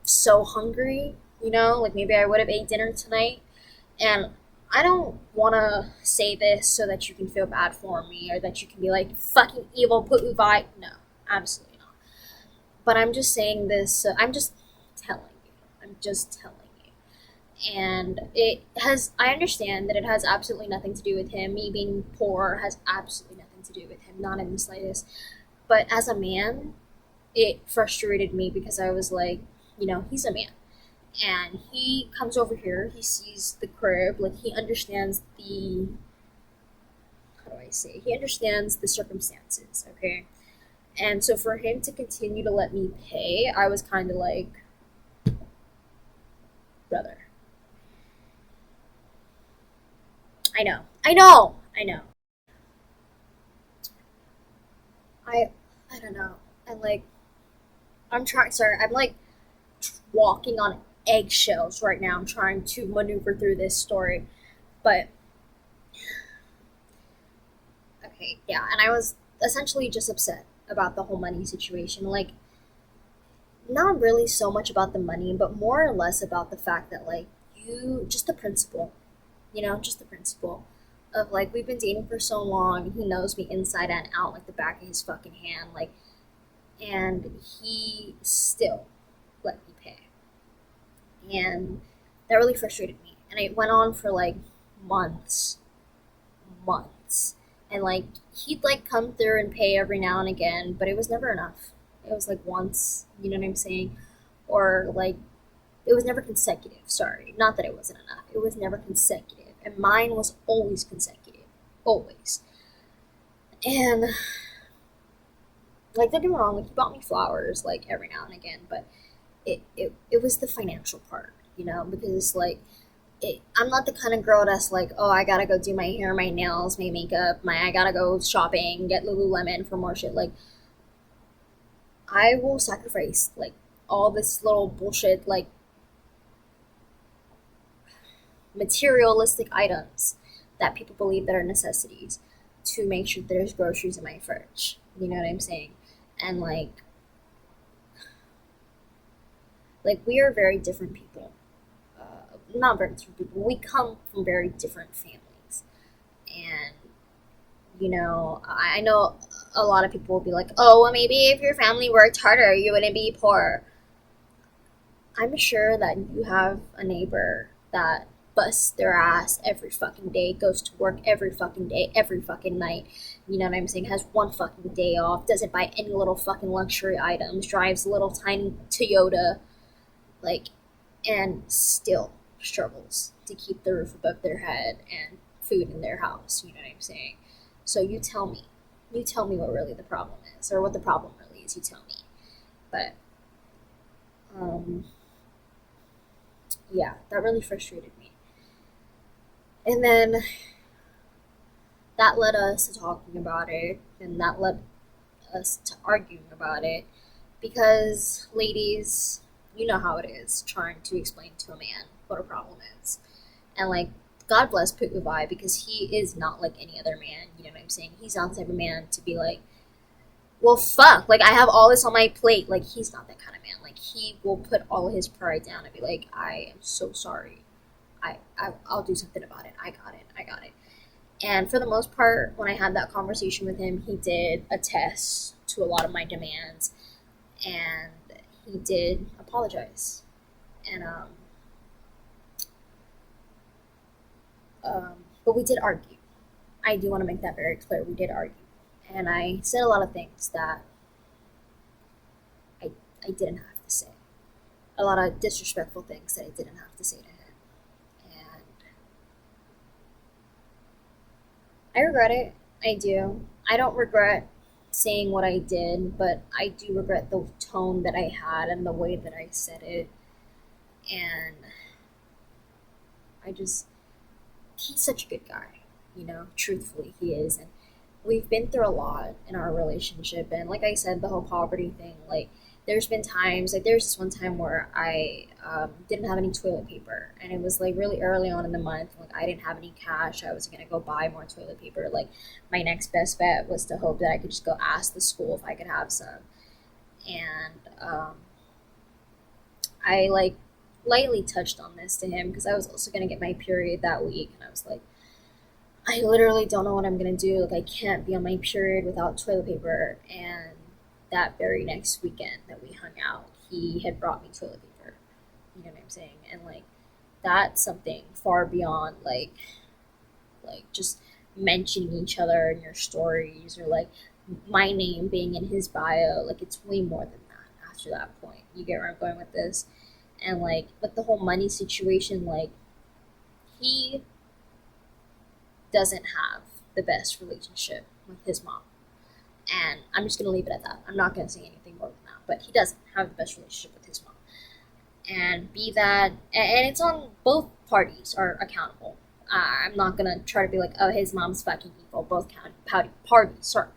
Speaker 1: so hungry, like maybe I would have ate dinner tonight. And I don't want to say this so that you can feel bad for me or that you can be like fucking evil put Uvi. No, absolutely not. But I'm just saying this. I'm just telling you. I'm just telling you. And it has. I understand that it has absolutely nothing to do with him. Me being poor has absolutely nothing to do with him, not in the slightest. But as a man, it frustrated me because I was like, he's a man, and he comes over here. He sees the crib. Like he understands the. How do I say? He understands the circumstances. Okay. And so for him to continue to let me pay, I was kind of like, brother, I know, I know, I know. I, I don't know. And like, I'm trying. Sorry, I'm like walking on eggshells right now. I'm trying to maneuver through this story, but okay, yeah. And I was essentially just upset about the whole money situation. Like, not really so much about the money, but more or less about the fact that like just the principle, just the principle of like we've been dating for so long. He knows me inside and out, like the back of his fucking hand, like, and he still let me pay, and that really frustrated me. And it went on for like months, months, and like he'd like come through and pay every now and again, but it was never enough. It was like once, you know what I'm saying, or like it was never consecutive. Sorry, not that it wasn't enough. It was never consecutive, and mine was always consecutive, always. And like, don't get me wrong, like he bought me flowers like every now and again, but it was the financial part, because like I'm not the kind of girl that's like, oh, I gotta go do my hair, my nails, my makeup, I gotta go shopping, get Lululemon for more shit. Like, I will sacrifice like all this little bullshit, like materialistic items that people believe that are necessities to make sure there's groceries in my fridge. You know what I'm saying? And like we are very different people. Not very different people. We come from very different families, and I know a lot of people will be like, "Oh, well, maybe if your family worked harder, you wouldn't be poor." I'm sure that you have a neighbor that busts their ass every fucking day, goes to work every fucking day, every fucking night. You know what I'm saying? Has one fucking day off, doesn't buy any little fucking luxury items, drives a little tiny Toyota, like, and still struggles to keep the roof above their head and food in their house. You know what I'm saying? So you tell me what really the problem is, or what the problem really is. You tell me. But um, yeah, that really frustrated me. And then that led us to talking about it, and that led us to arguing about it. Because, ladies, you know how it is trying to explain to a man what a problem is. And, like, God bless Putin because he is not like any other man. You know what I'm saying? He's not the type of man to be like, well, fuck. Like, I have all this on my plate. Like, he's not that kind of man. Like, he will put all his pride down and be like, I am so sorry. I'll do something about it. I got it. I got it. And for the most part, when I had that conversation with him, he did attest to a lot of my demands, and he did apologize. And but we did argue. I do want to make that very clear. We did argue, and I said a lot of things that I I didn't have to say. A lot of disrespectful things that I didn't have to say to him, and I regret it. I do. I don't regret saying what I did, but I do regret the tone that I had and the way that I said it. And I just, he's such a good guy, truthfully, he is. And we've been through a lot in our relationship. And like I said, the whole poverty thing, like, there's been times, like, there's this one time where I didn't have any toilet paper. And it was like really early on in the month. Like, I didn't have any cash. I was going to go buy more toilet paper. Like, my next best bet was to hope that I could just go ask the school if I could have some. And I, like, lightly touched on this to him because I was also going to get my period that week. And I was like, I literally don't know what I'm gonna do. Like, I can't be on my period without toilet paper. And that very next weekend that we hung out, he had brought me toilet paper. You know what I'm saying? And like, that's something far beyond like just mentioning each other in your stories, or like my name being in his bio. Like, it's way more than that after that point. You get where I'm going with this? And like with the whole money situation, like, he doesn't have the best relationship with his mom. And I'm just going to leave it at that. I'm not going to say anything more than that. But he doesn't have the best relationship with his mom. And be that, and it's on both parties are accountable. I'm not going to try to be like, oh, his mom's fucking evil. Both parties, sorry.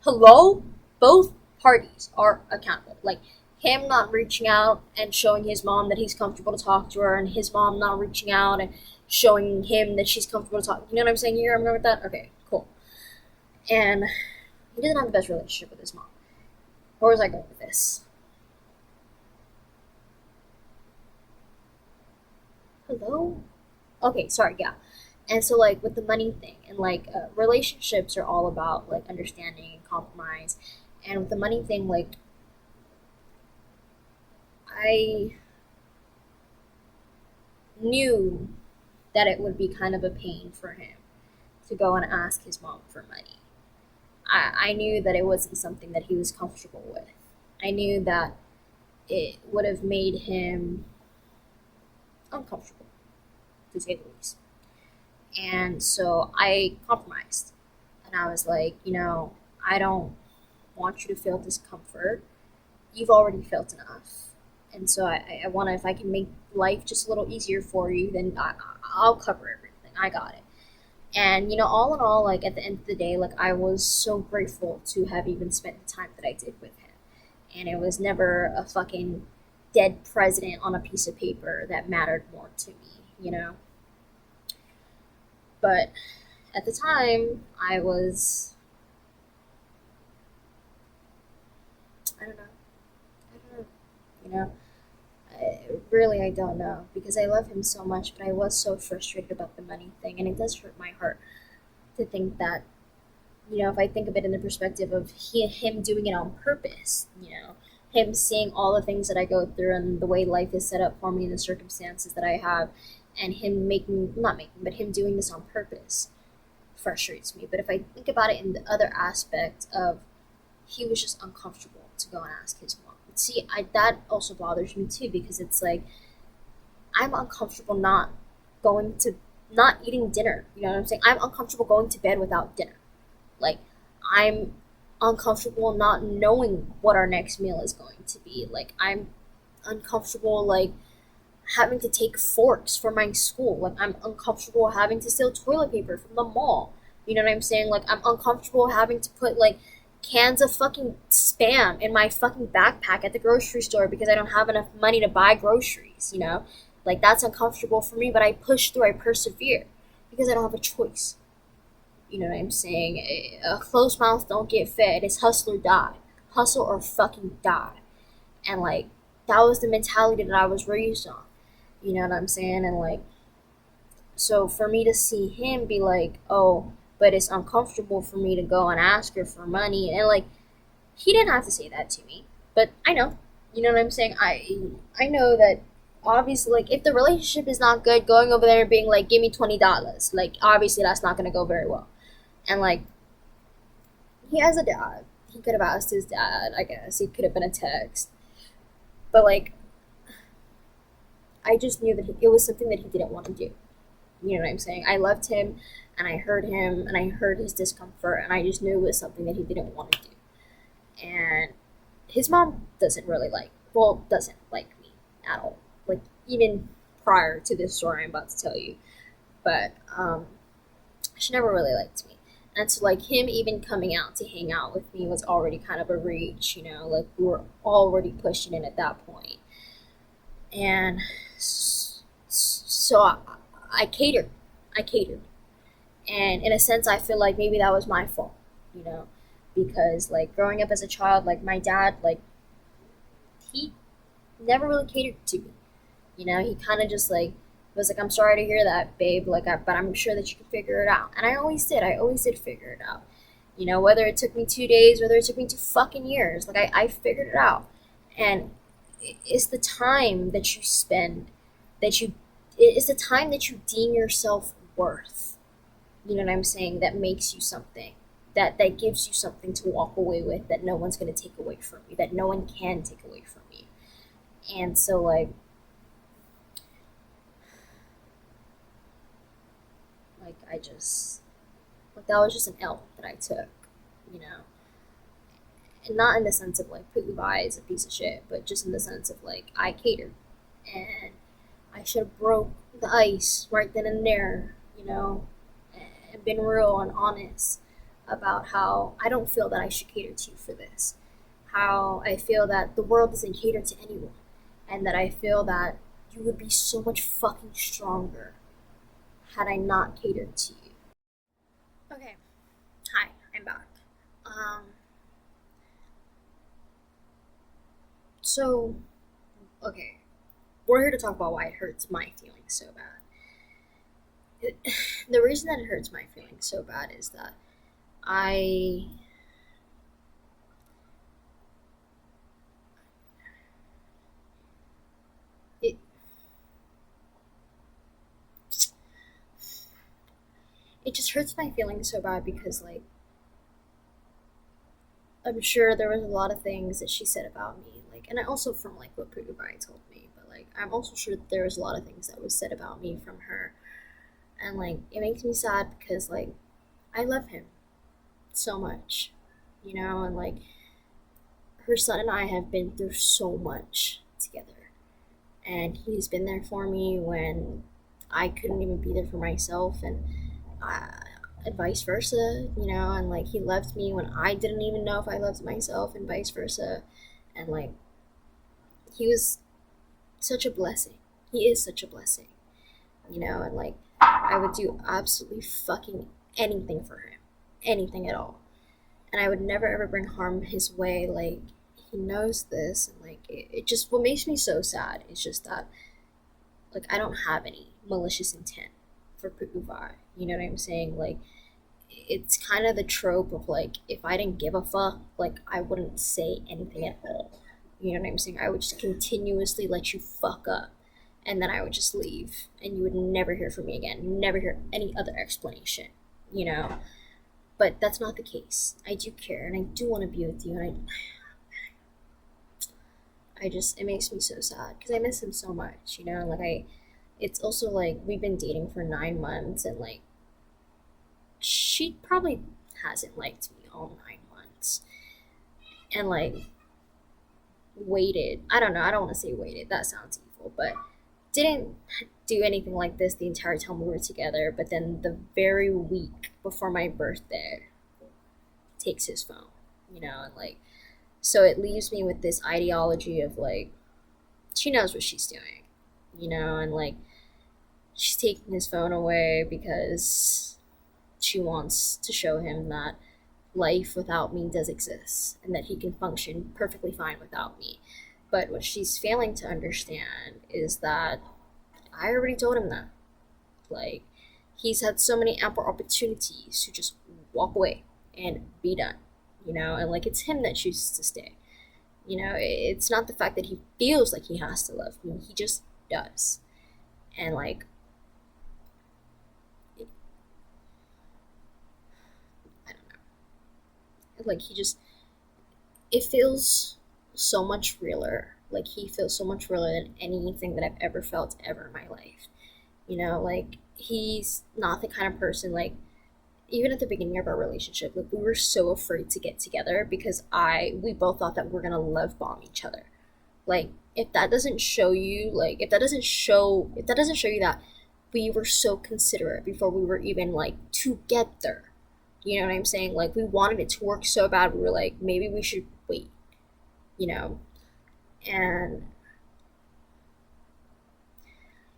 Speaker 1: Hello? Both parties are accountable. Like, him not reaching out and showing his mom that he's comfortable to talk to her, and his mom not reaching out and showing him that she's comfortable to talk. You know what I'm saying here? I'm going with that? Okay, cool. And he doesn't have the best relationship with his mom. Where was I going with this? Hello? Okay, sorry, yeah. And so, like, with the money thing, and like, relationships are all about like understanding and compromise. And with the money thing, like, I knew that it would be kind of a pain for him to go and ask his mom for money. I knew that it wasn't something that he was comfortable with. I knew that it would have made him uncomfortable, to say the least. And so I compromised. And I was like, I don't want you to feel discomfort. You've already felt enough. And so I want to, if I can make life just a little easier for you, then I'll cover everything. I got it. And, all in all, like, at the end of the day, like, I was so grateful to have even spent the time that I did with him. And it was never a fucking dead president on a piece of paper that mattered more to me. But at the time, I was, I don't know. I don't know. You know? Really, I don't know because I love him so much, but I was so frustrated about the money thing, and it does hurt my heart to think that, if I think of it in the perspective of him doing it on purpose, him seeing all the things that I go through and the way life is set up for me and the circumstances that I have, and him not making, but him doing this on purpose frustrates me. But if I think about it in the other aspect of he was just uncomfortable to go and ask his mom. See, that also bothers me too because it's like I'm uncomfortable not eating dinner. You know what I'm saying? I'm uncomfortable going to bed without dinner. Like, I'm uncomfortable not knowing what our next meal is going to be. Like, I'm uncomfortable, like, having to take forks for my school. Like, I'm uncomfortable having to steal toilet paper from the mall. You know what I'm saying? Like, I'm uncomfortable having to put, like, cans of fucking spam in my fucking backpack at the grocery store because I don't have enough money to buy groceries. Like, that's uncomfortable for me, but I push through, I persevere because I don't have a choice. You know what I'm saying? A closed mouth don't get fed. It's hustle or die. Hustle or fucking die. And like that was the mentality that I was raised on. You know what I'm saying? And like so for me to see him be like, "Oh, but it's uncomfortable for me to go and ask her for money." And like he didn't have to say that to me, but I know. You know what I'm saying? I know that obviously like if the relationship is not good, going over there and being like, "Give me $20." Like obviously that's not going to go very well. And like he has a dad. He could have asked his dad, I guess. He could have been a text. But like I just knew that it was something that he didn't want to do. You know what I'm saying? I loved him and I heard him and I heard his discomfort and I just knew it was something that he didn't want to do. And his mom doesn't like me at all. Like even prior to this story I'm about to tell you. But she never really liked me. And so like him even coming out to hang out with me was already kind of a reach, you know, like we were already pushing it at that point. And so I catered. I catered. And in a sense I feel like maybe that was my fault, you know, because like growing up as a child, like my dad, like he never really catered to me. You know, he kind of just like was like, "I'm sorry to hear that, babe. But I'm sure that you can figure it out." And I always did. I always did figure it out. You know, whether it took me 2 days, whether it took me 2 fucking years, like I figured it out. And it's the time that you spend that you it's the time that you deem yourself worth. You know what I'm saying? That makes you something. That gives you something to walk away with that no one's gonna take away from you, that no one can take away from you. And so like I just like that was just an L that I took, you know. And not in the sense of like Putin is a piece of shit, but just in the sense of like I catered and I should have broke the ice right then and there, you know, and been real and honest about how I don't feel that I should cater to you for this. How I feel that the world doesn't cater to anyone, and that I feel that you would be so much fucking stronger had I not catered to you. Okay, hi, I'm back. Um, so, okay, we're here to talk about why it hurts my feelings so bad. It, the reason that it hurts my feelings so bad is that I it it just hurts my feelings so bad because like I'm sure there was a lot of things that she said about me, like, and I also from like what Pudubai told me, but like I'm also sure that there was a lot of things that was said about me from her, and like it makes me sad because like I love him so much, you know, and like her son and I have been through so much together, and he's been there for me when I couldn't even be there for myself, uh, and vice versa, you know, and like he loved me when I didn't even know if I loved myself, and vice versa, and like he was such a blessing. He is such a blessing, you know, and like I would do absolutely fucking anything for him, anything at all, and I would never ever bring harm his way. Like he knows this, and like it just what makes me so sad is just that like I don't have any malicious intent for Pukuvar. You know what I'm saying? Like it's kind of the trope of like if I didn't give a fuck, like I wouldn't say anything at all. You know what I'm saying? I would just continuously let you fuck up, and then I would just leave, and you would never hear from me again. Never hear any other explanation. You know, but that's not the case. I do care, and I do want to be with you, and I just it makes me so sad because I miss him so much. You know, like I. It's also like we've been dating for 9 months, and like she probably hasn't liked me all 9 months, and like waited. I don't know. I don't want to say waited. That sounds evil, but didn't do anything like this the entire time we were together. But then the very week before my birthday, takes his phone. You know, and like so it leaves me with this ideology of like she knows what she's doing. You know, and like she's taking his phone away because she wants to show him that life without me does exist and that he can function perfectly fine without me. But what she's failing to understand is that I already told him that. Like, he's had so many ample opportunities to just walk away and be done, and like it's him that chooses to stay. It's not the fact that he feels like he has to love me, he just does. And like, I don't know. Like, he just, it feels so much realer. Like, he feels so much realer than anything that I've ever felt ever in my life. Like, he's not the kind of person, like, even at the beginning of our relationship, like, we were so afraid to get together because we both thought that we are gonna love bomb each other. Like, if that doesn't show you that we were so considerate before we were even like together. You know what I'm saying? Like, we wanted it to work so bad, we were like, maybe we should wait, you know? And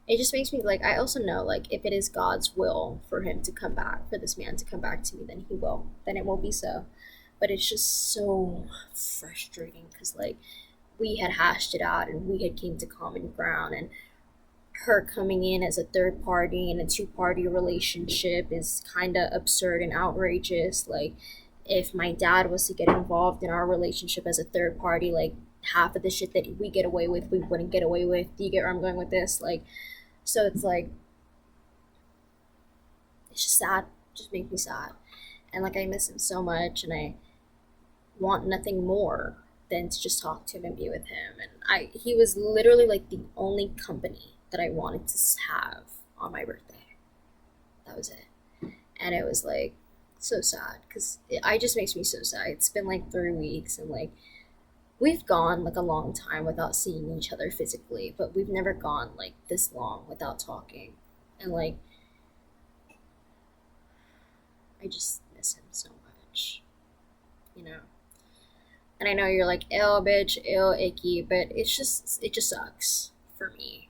Speaker 1: it just makes me like, I also know, like, if it is God's will for him to come back, for this man to come back to me, then he will. Then it will be so. But it's just so frustrating because, like, we had hashed it out and we had came to common ground, and her coming in as a third party in a two-party relationship is kind of absurd and outrageous. Like, if my dad was to get involved in our relationship as a third party, like, half of the shit that we get away with we wouldn't get away with. Do you get where I'm going with this? Like, so it's like, it's just sad. It just makes me sad. And like, I miss him so much, and I want nothing more than to just talk to him and be with him. And he was literally like the only company that I wanted to have on my birthday. That was it. And it was like so sad because it just makes me so sad. It's been like 3 weeks, and like, we've gone like a long time without seeing each other physically, but we've never gone like this long without talking. And like, I just miss him so much, you know? And I know you're like, ill, bitch, ill, icky, but it just sucks for me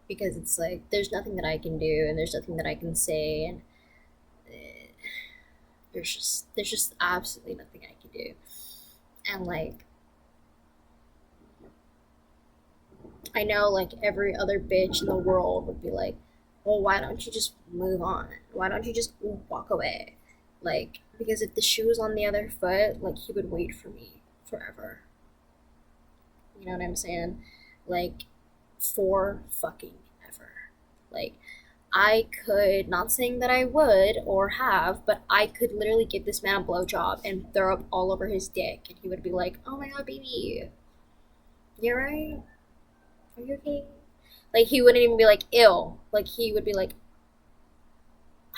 Speaker 1: because it's like, there's nothing that I can do and there's nothing that I can say, and eh, there's just absolutely nothing I can do. And like, I know like every other bitch in the world would be like, well, why don't you just move on? Why don't you just walk away? Like, because if the shoe was on the other foot, like, he would wait for me forever. You know what I'm saying? Like, for fucking ever. Like, I could, not saying that I would or have, but I could literally give this man a blowjob and throw up all over his dick, and he would be like, oh my god, baby, you're right? Are you okay? Like, he wouldn't even be like, ill. Like, he would be like,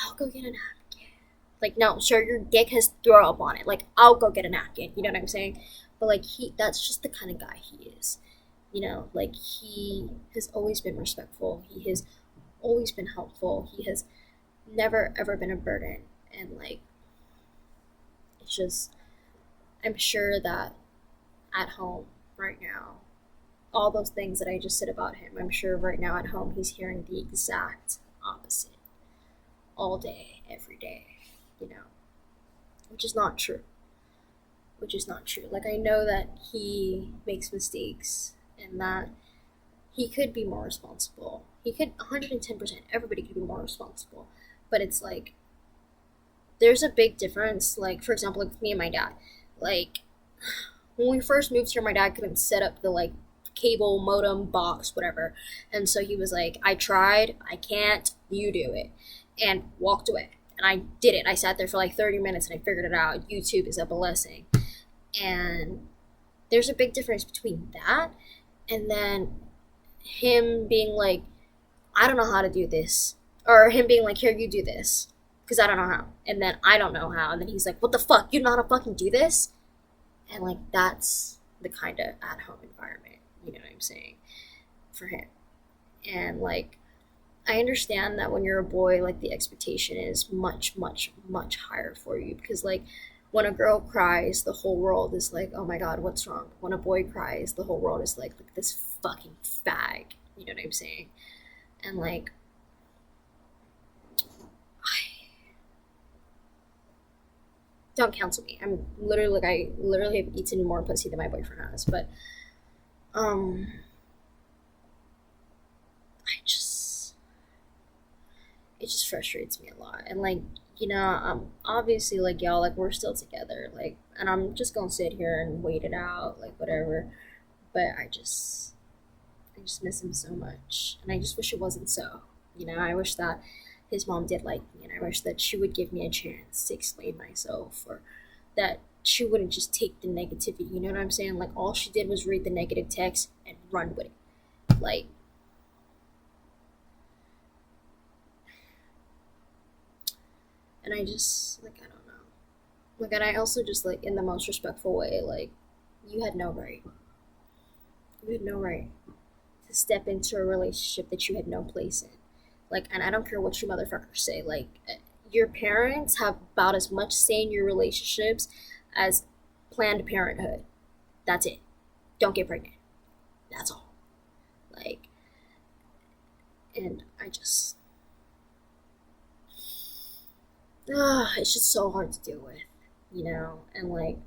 Speaker 1: I'll go get a napkin. Like, no, sure, your dick has throw up on it. Like, I'll go get a napkin. You know what I'm saying? But like, that's just the kind of guy he is. Like, he has always been respectful. He has always been helpful. He has never ever been a burden. And like, it's just, I'm sure that at home right now, all those things that I just said about him, I'm sure right now at home he's hearing the exact opposite all day, every day, you know, which is not true. Which is not true. Like, I know that he makes mistakes and that he could be more responsible. He could 110%, everybody could be more responsible. But it's like, there's a big difference. Like, for example, like with me and my dad. Like, when we first moved here, my dad couldn't set up the like cable modem box, whatever. And so he was like, I tried, I can't, you do it. And walked away. And I did it. I sat there for like 30 minutes and I figured it out. YouTube is a blessing. And there's a big difference between that and then him being like, I don't know how to do this. Or him being like, here, you do this. Because I don't know how. And then I don't know how. And then he's like, what the fuck? You know how to fucking do this? And like, that's the kind of at home environment, you know what I'm saying, for him. And like, I understand that when you're a boy, like, the expectation is much, much, much higher for you because like, when a girl cries, the whole world is like, oh my god, what's wrong? When a boy cries, the whole world is like, look at this fucking fag. You know what I'm saying? And like, don't cancel me. I'm literally like I literally have eaten more pussy than my boyfriend has, but um, I just it just frustrates me a lot, and like obviously like y'all like we're still together, like, and I'm just gonna sit here and wait it out, like whatever. But I just miss him so much, and I just wish it wasn't so. I wish that his mom did like me, and I wish that she would give me a chance to explain myself, or that she wouldn't just take the negativity. You know what I'm saying? Like all she did was read the negative text and run with it. Like, and I just like I don't know. Like, and I also just like in the most respectful way, like you had no right. You had no right to step into a relationship that you had no place in. Like, and I don't care what you motherfuckers say. Like, your parents have about as much say in your relationships as Planned Parenthood. That's it. Don't get pregnant. That's all. Like, and I just, it's just so hard to deal with, And like,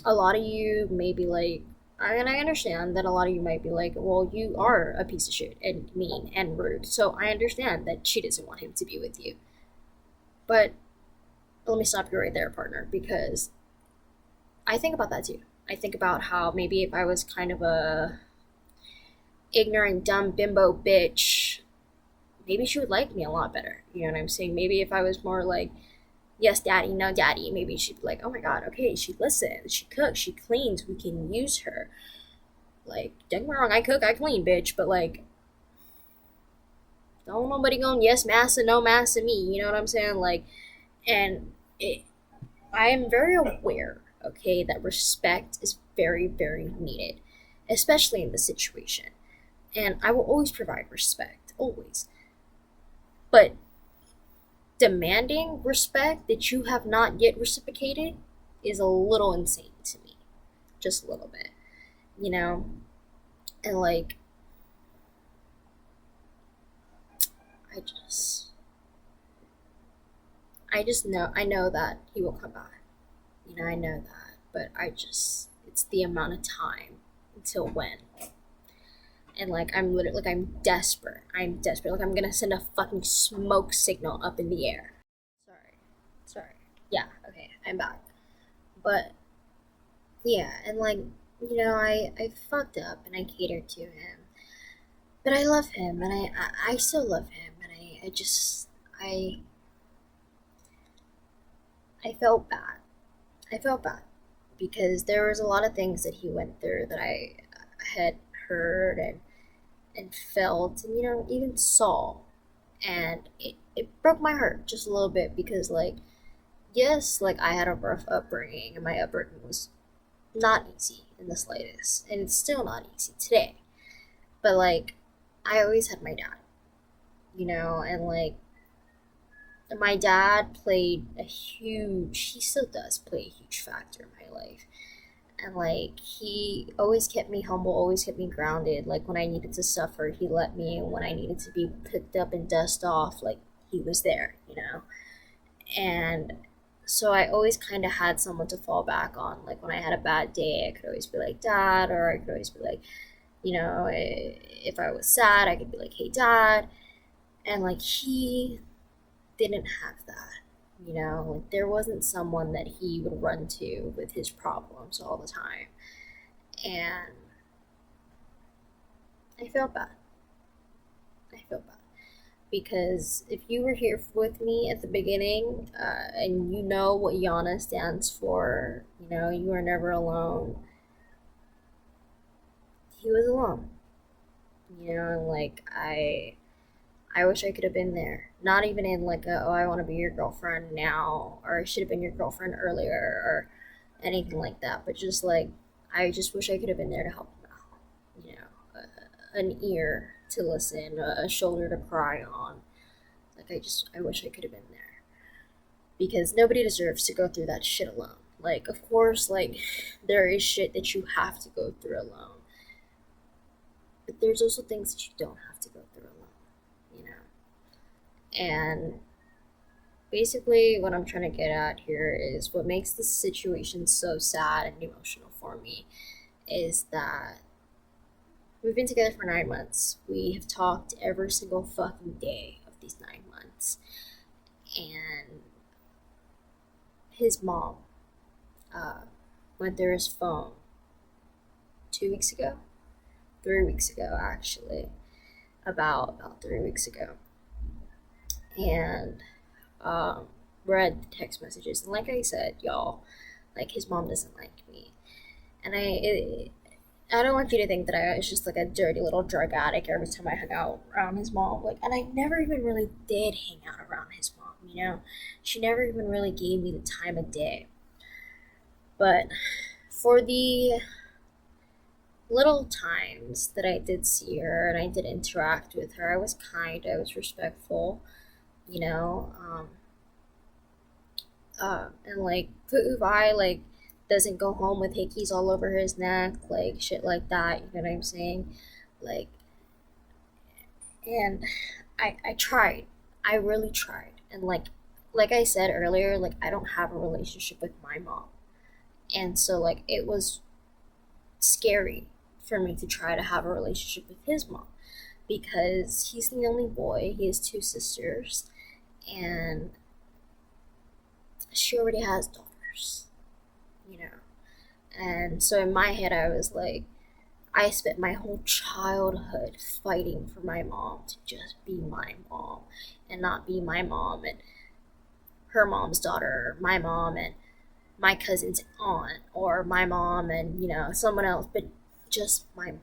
Speaker 1: a lot of you may be like, and I understand that a lot of you might be like, well, you are a piece of shit and mean and rude. So I understand that she doesn't want him to be with you. But let me stop you right there, partner, because I think about that too. I think about how maybe if I was kind of a ignorant, dumb bimbo bitch, maybe she would like me a lot better. You know what I'm saying? Maybe if I was more like, yes, daddy, no, daddy, maybe she'd be like, oh my god, okay, she listens, she cooks, she cleans, we can use her. Like, don't get me wrong, I cook, I clean, bitch, but like, don't nobody going yes, massa, no massa me. You know what I'm saying? Like, and it, I am very aware, okay, that respect is very, very needed, especially in this situation. And I will always provide respect, always. But demanding respect that you have not yet reciprocated is a little insane to me. Just a little bit, you know? And like, I just, I know that he will come back. I know that. But it's the amount of time until when. And like, I'm literally, like, I'm desperate. I'm desperate. Like, I'm gonna send a fucking smoke signal up in the air. Sorry. Sorry. Yeah, okay, I'm back. But yeah, and like, I fucked up and I catered to him. But I love him and I still love him and I just I felt bad. I felt bad because there was a lot of things that he went through that I had heard and felt and even saw, and it broke my heart just a little bit because like, yes, like I had a rough upbringing and my upbringing was not easy in the slightest, and it's still not easy today. But like, I always had my dad, and like my dad played a huge, he still does play a huge factor in my life. And like, he always kept me humble, always kept me grounded. Like, when I needed to suffer, he let me. And when I needed to be picked up and dust off, like, he was there. And so I always kind of had someone to fall back on. Like, when I had a bad day, I could always be like, Dad, or I could always be like, if I was sad, I could be like, hey, Dad. And like, he didn't have that. Like, there wasn't someone that he would run to with his problems all the time. And I felt bad. I felt bad. Because if you were here with me at the beginning, and you know what Yana stands for, you are never alone. He was alone. And like, I wish I could have been there. Not even in like a, oh, I want to be your girlfriend now, or I should have been your girlfriend earlier, or anything like that. But just like, I just wish I could have been there to help him out. An ear to listen, a shoulder to cry on. Like, I wish I could have been there. Because nobody deserves to go through that shit alone. Like, of course, like, there is shit that you have to go through alone. But there's also things that you don't have to go through alone, you know? And basically, what I'm trying to get at here is what makes this situation so sad and emotional for me is that we've been together for 9 months. We have talked every single fucking day of these 9 months. And his mom uh, went through his phone 2 weeks ago, 3 weeks ago, actually, about 3 weeks ago, and um, read the text messages. And like I said, y'all, like his mom doesn't like me, and I don't want you to think that I was just like a dirty little drug addict every time I hung out around his mom. Like, and I never even really did hang out around his mom. You know, she never even really gave me the time of day. But for the little times that I did see her and I did interact with her, I was kind, I was respectful, you know. And like Pu'uvai like doesn't go home with hickeys all over his neck, like shit like that. You know what I'm saying? Like, and I tried, I really tried, and like I said earlier, like I don't have a relationship with my mom, and so like it was scary for me to try to have a relationship with his mom because he's the only boy. He has two sisters, and she already has daughters, you know. And so in my head, I was like, I spent my whole childhood fighting for my mom to just be my mom and not be my mom and her mom's daughter, or my mom and my cousin's aunt, or my mom and, you know, someone else, but just my,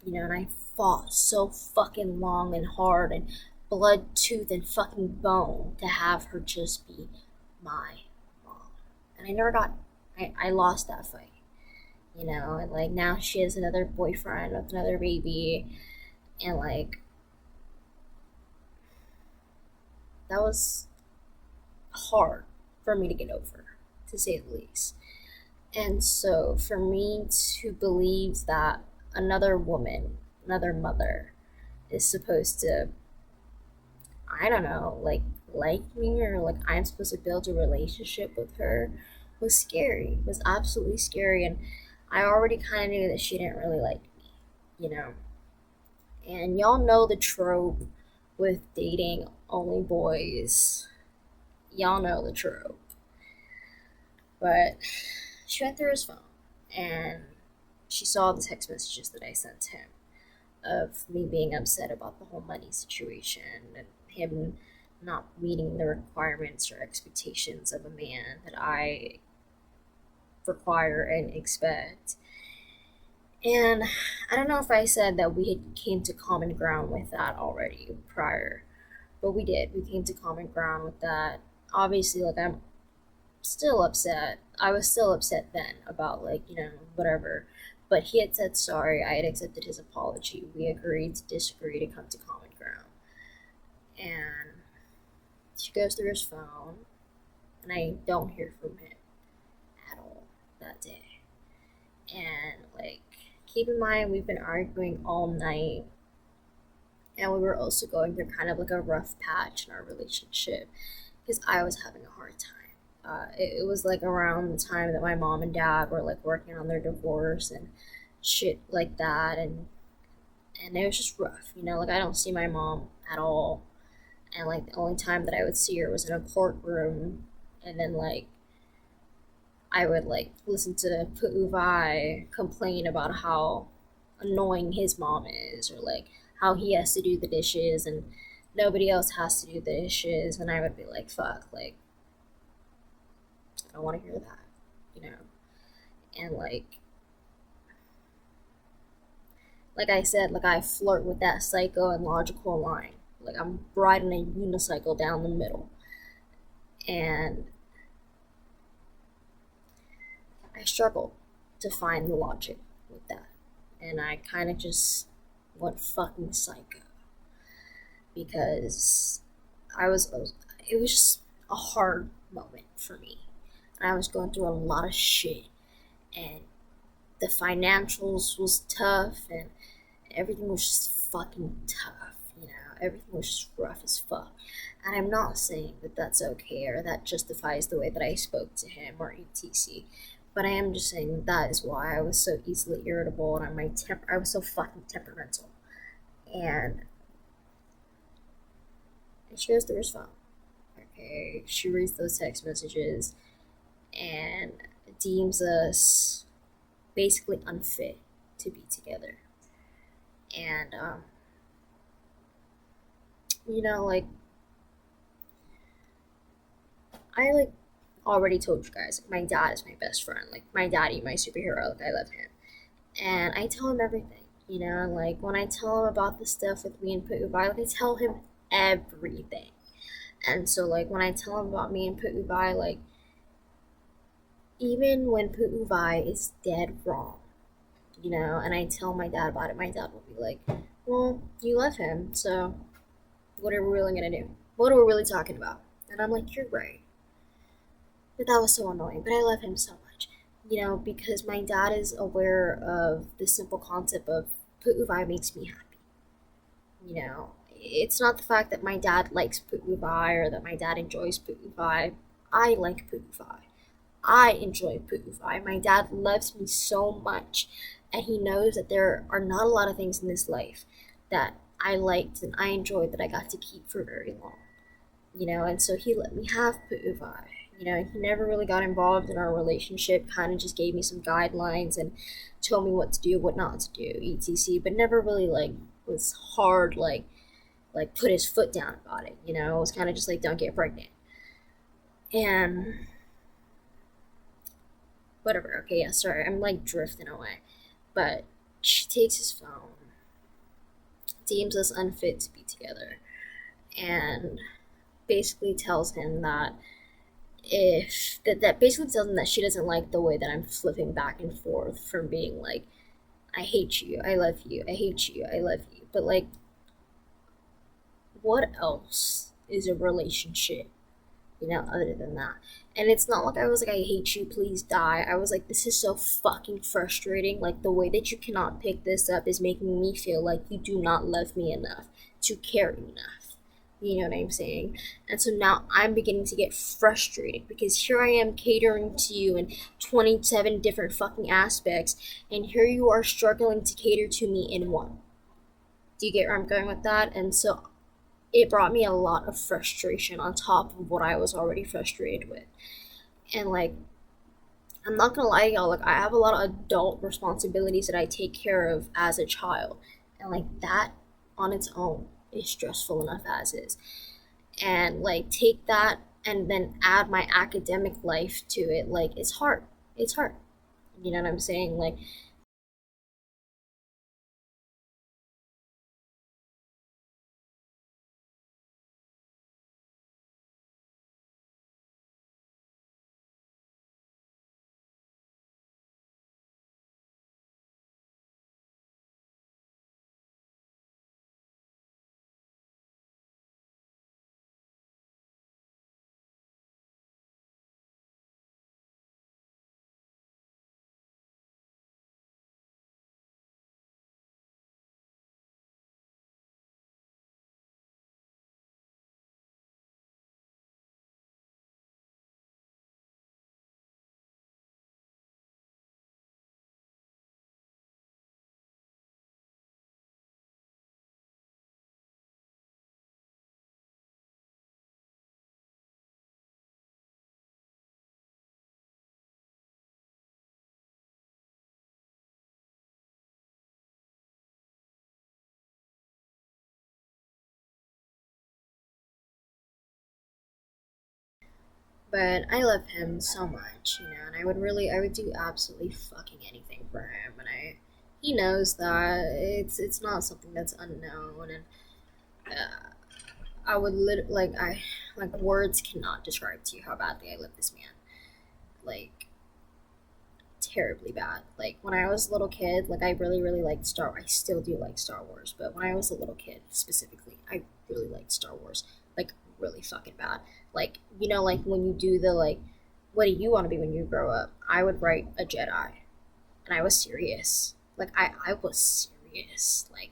Speaker 1: you know, and I fought so fucking long and hard and blood, tooth, and fucking bone to have her just be my mom. And I never got, I lost that fight, you know, and like now she has another boyfriend with another baby, and like that was hard for me to get over, to say the least. And so for me to believe that another woman, another mother, is supposed to, I don't know, like me, or like I'm supposed to build a relationship with her was scary. Was absolutely scary, and I already kind of knew that she didn't really like me, you know. And y'all know the trope with dating only boys. Y'all know the trope. But she went through his phone and she saw the text messages that I sent him of me being upset about the whole money situation and him not meeting the requirements or expectations of a man that I require and expect. And I don't know if I said that we had came to common ground with that already prior, but we did. We came to common ground with that. Obviously, like I'm still upset. I was still upset then about like, you know, whatever. But he had said sorry. I had accepted his apology. We agreed to disagree to come to common ground. And she goes through his phone, and I don't hear from him at all that day. And like, keep in mind, we've been arguing all night, and we were also going through kind of like a rough patch in our relationship because I was having a hard time. It was like around the time that my mom and dad were like working on their divorce and shit like that, and it was just rough, you know. Like I don't see my mom at all, and like the only time that I would see her was in a courtroom, and then like I would like listen to Pu'uvai complain about how annoying his mom is, or like how he has to do the dishes and nobody else has to do the dishes, and I would be like, fuck, like I don't want to hear that, you know. And like I said, like I flirt with that psycho and logical line. Like I'm riding a unicycle down the middle, and I struggle to find the logic with that, and I kind of just went fucking psycho because it was just a hard moment for me. And I was going through a lot of shit, and the financials was tough, and everything was just fucking tough, you know. everything was just rough as fuck. And I'm not saying that that's okay or that justifies the way that I spoke to him or etc. But I am just saying that is why I was so easily irritable and I was so fucking temperamental. And she goes through his phone. Okay, she reads those text messages and deems us basically unfit to be together. And like I like already told you guys, like, my dad is my best friend. Like my daddy, my superhero. Like I love him, and I tell him everything. Like when I tell him about the stuff with me and Pu'ubai, like I tell him everything. And so like when I tell him about me and Pu'ubai, like even when Pu'ubai is dead wrong, and I tell my dad about it, my dad will be like, "Well, you love him, so what are we really gonna do? What are we really talking about?" And I'm like, "You're right." But that was so annoying. But I love him so much, because my dad is aware of the simple concept of Pu'ubai makes me happy. It's not the fact that my dad likes Pu'ubai or that my dad enjoys Pu'ubai. I like Pu'ubai. I enjoy Pu'ubai. My dad loves me so much, and he knows that there are not a lot of things in this life that I liked and I enjoyed that I got to keep for very long. And so he let me have Pu'ubai. He never really got involved in our relationship, kind of just gave me some guidelines and told me what to do, what not to do, etc. But never really like was hard like put his foot down about it. It was kind of just like don't get pregnant and whatever. Okay, yeah, sorry, I'm like drifting away. But she takes his phone, deems us unfit to be together, and basically tells him that if that basically tells him that she doesn't like the way that I'm flipping back and forth from being like, I hate you, I love you, I hate you, I love you. But like, what else is a relationship, other than that? And it's not like I was like, I hate you, please die. I was like, this is so fucking frustrating. Like, the way that you cannot pick this up is making me feel like you do not love me enough to care enough. You know what I'm saying? And so now I'm beginning to get frustrated because here I am catering to you in 27 different fucking aspects, and here you are struggling to cater to me in one. Do you get where I'm going with that? And so it brought me a lot of frustration on top of what I was already frustrated with. And like, I'm not gonna lie to y'all, like I have a lot of adult responsibilities that I take care of as a child. And like that on its own is stressful enough as is. And like take that and then add my academic life to it, like it's hard. It's hard. You know what I'm saying? Like but I love him so much, and I would do absolutely fucking anything for him, and he knows that it's not something that's unknown, and uh, I would like words cannot describe to you how badly I love this man, like terribly bad. Like when I was a little kid, like I really really liked I still do like Star Wars, but when I was a little kid specifically, I really liked Star Wars, like really fucking bad. Like like when you do the like, what do you want to be when you grow up? I would write a Jedi, and I was serious. Like I was serious. Like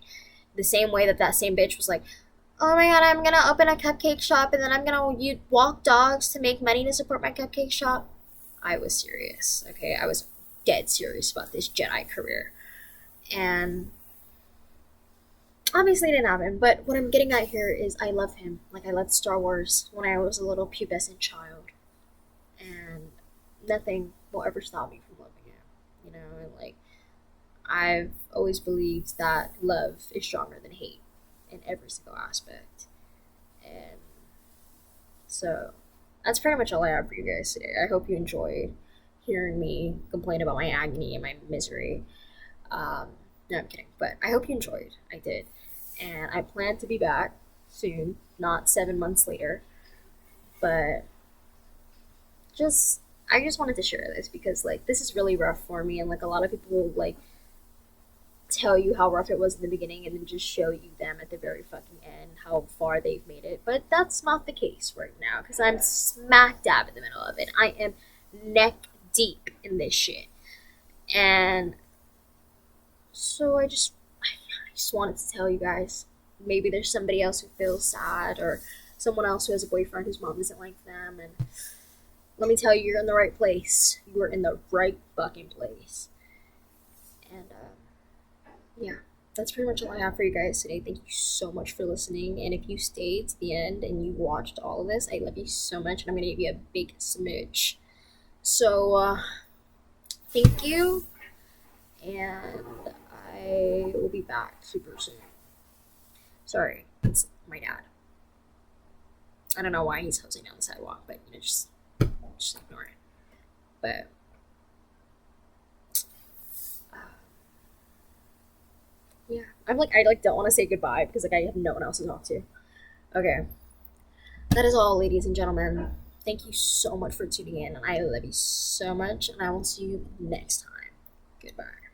Speaker 1: the same way that same bitch was like, oh my god, I'm gonna open a cupcake shop and then I'm gonna walk dogs to make money to support my cupcake shop. I was serious, okay? I was dead serious about this Jedi career. And obviously it didn't happen, but what I'm getting at here is I love him. Like, I loved Star Wars when I was a little pubescent child. And nothing will ever stop me from loving it. You know, and like, I've always believed that love is stronger than hate in every single aspect. And so that's pretty much all I have for you guys today. I hope you enjoyed hearing me complain about my agony and my misery. Um, no, I'm kidding, but I hope you enjoyed. I did. And I plan to be back soon, not 7 months later. But just, I just wanted to share this because, like, this is really rough for me. And, like, a lot of people, like, tell you how rough it was in the beginning and then just show you them at the very fucking end, how far they've made it. But that's not the case right now because I'm smack dab in the middle of it. I am neck deep in this shit. And so I just wanted to tell you guys. Maybe there's somebody else who feels sad or someone else who has a boyfriend whose mom doesn't like them. And let me tell you, you're in the right place. You are in the right fucking place. And yeah, that's pretty much all I have for you guys today. Thank you so much for listening. And if you stayed to the end and you watched all of this, I love you so much. And I'm going to give you a big smooch. So, thank you. And I will be back super soon. Sorry, that's my dad. I don't know why he's hosing down the sidewalk, but you know, just ignore it. But uh, yeah, I like don't want to say goodbye because like I have no one else to talk to. Okay, that is all, ladies and gentlemen. Thank you so much for tuning in, and I love you so much, and I will see you next time. Goodbye.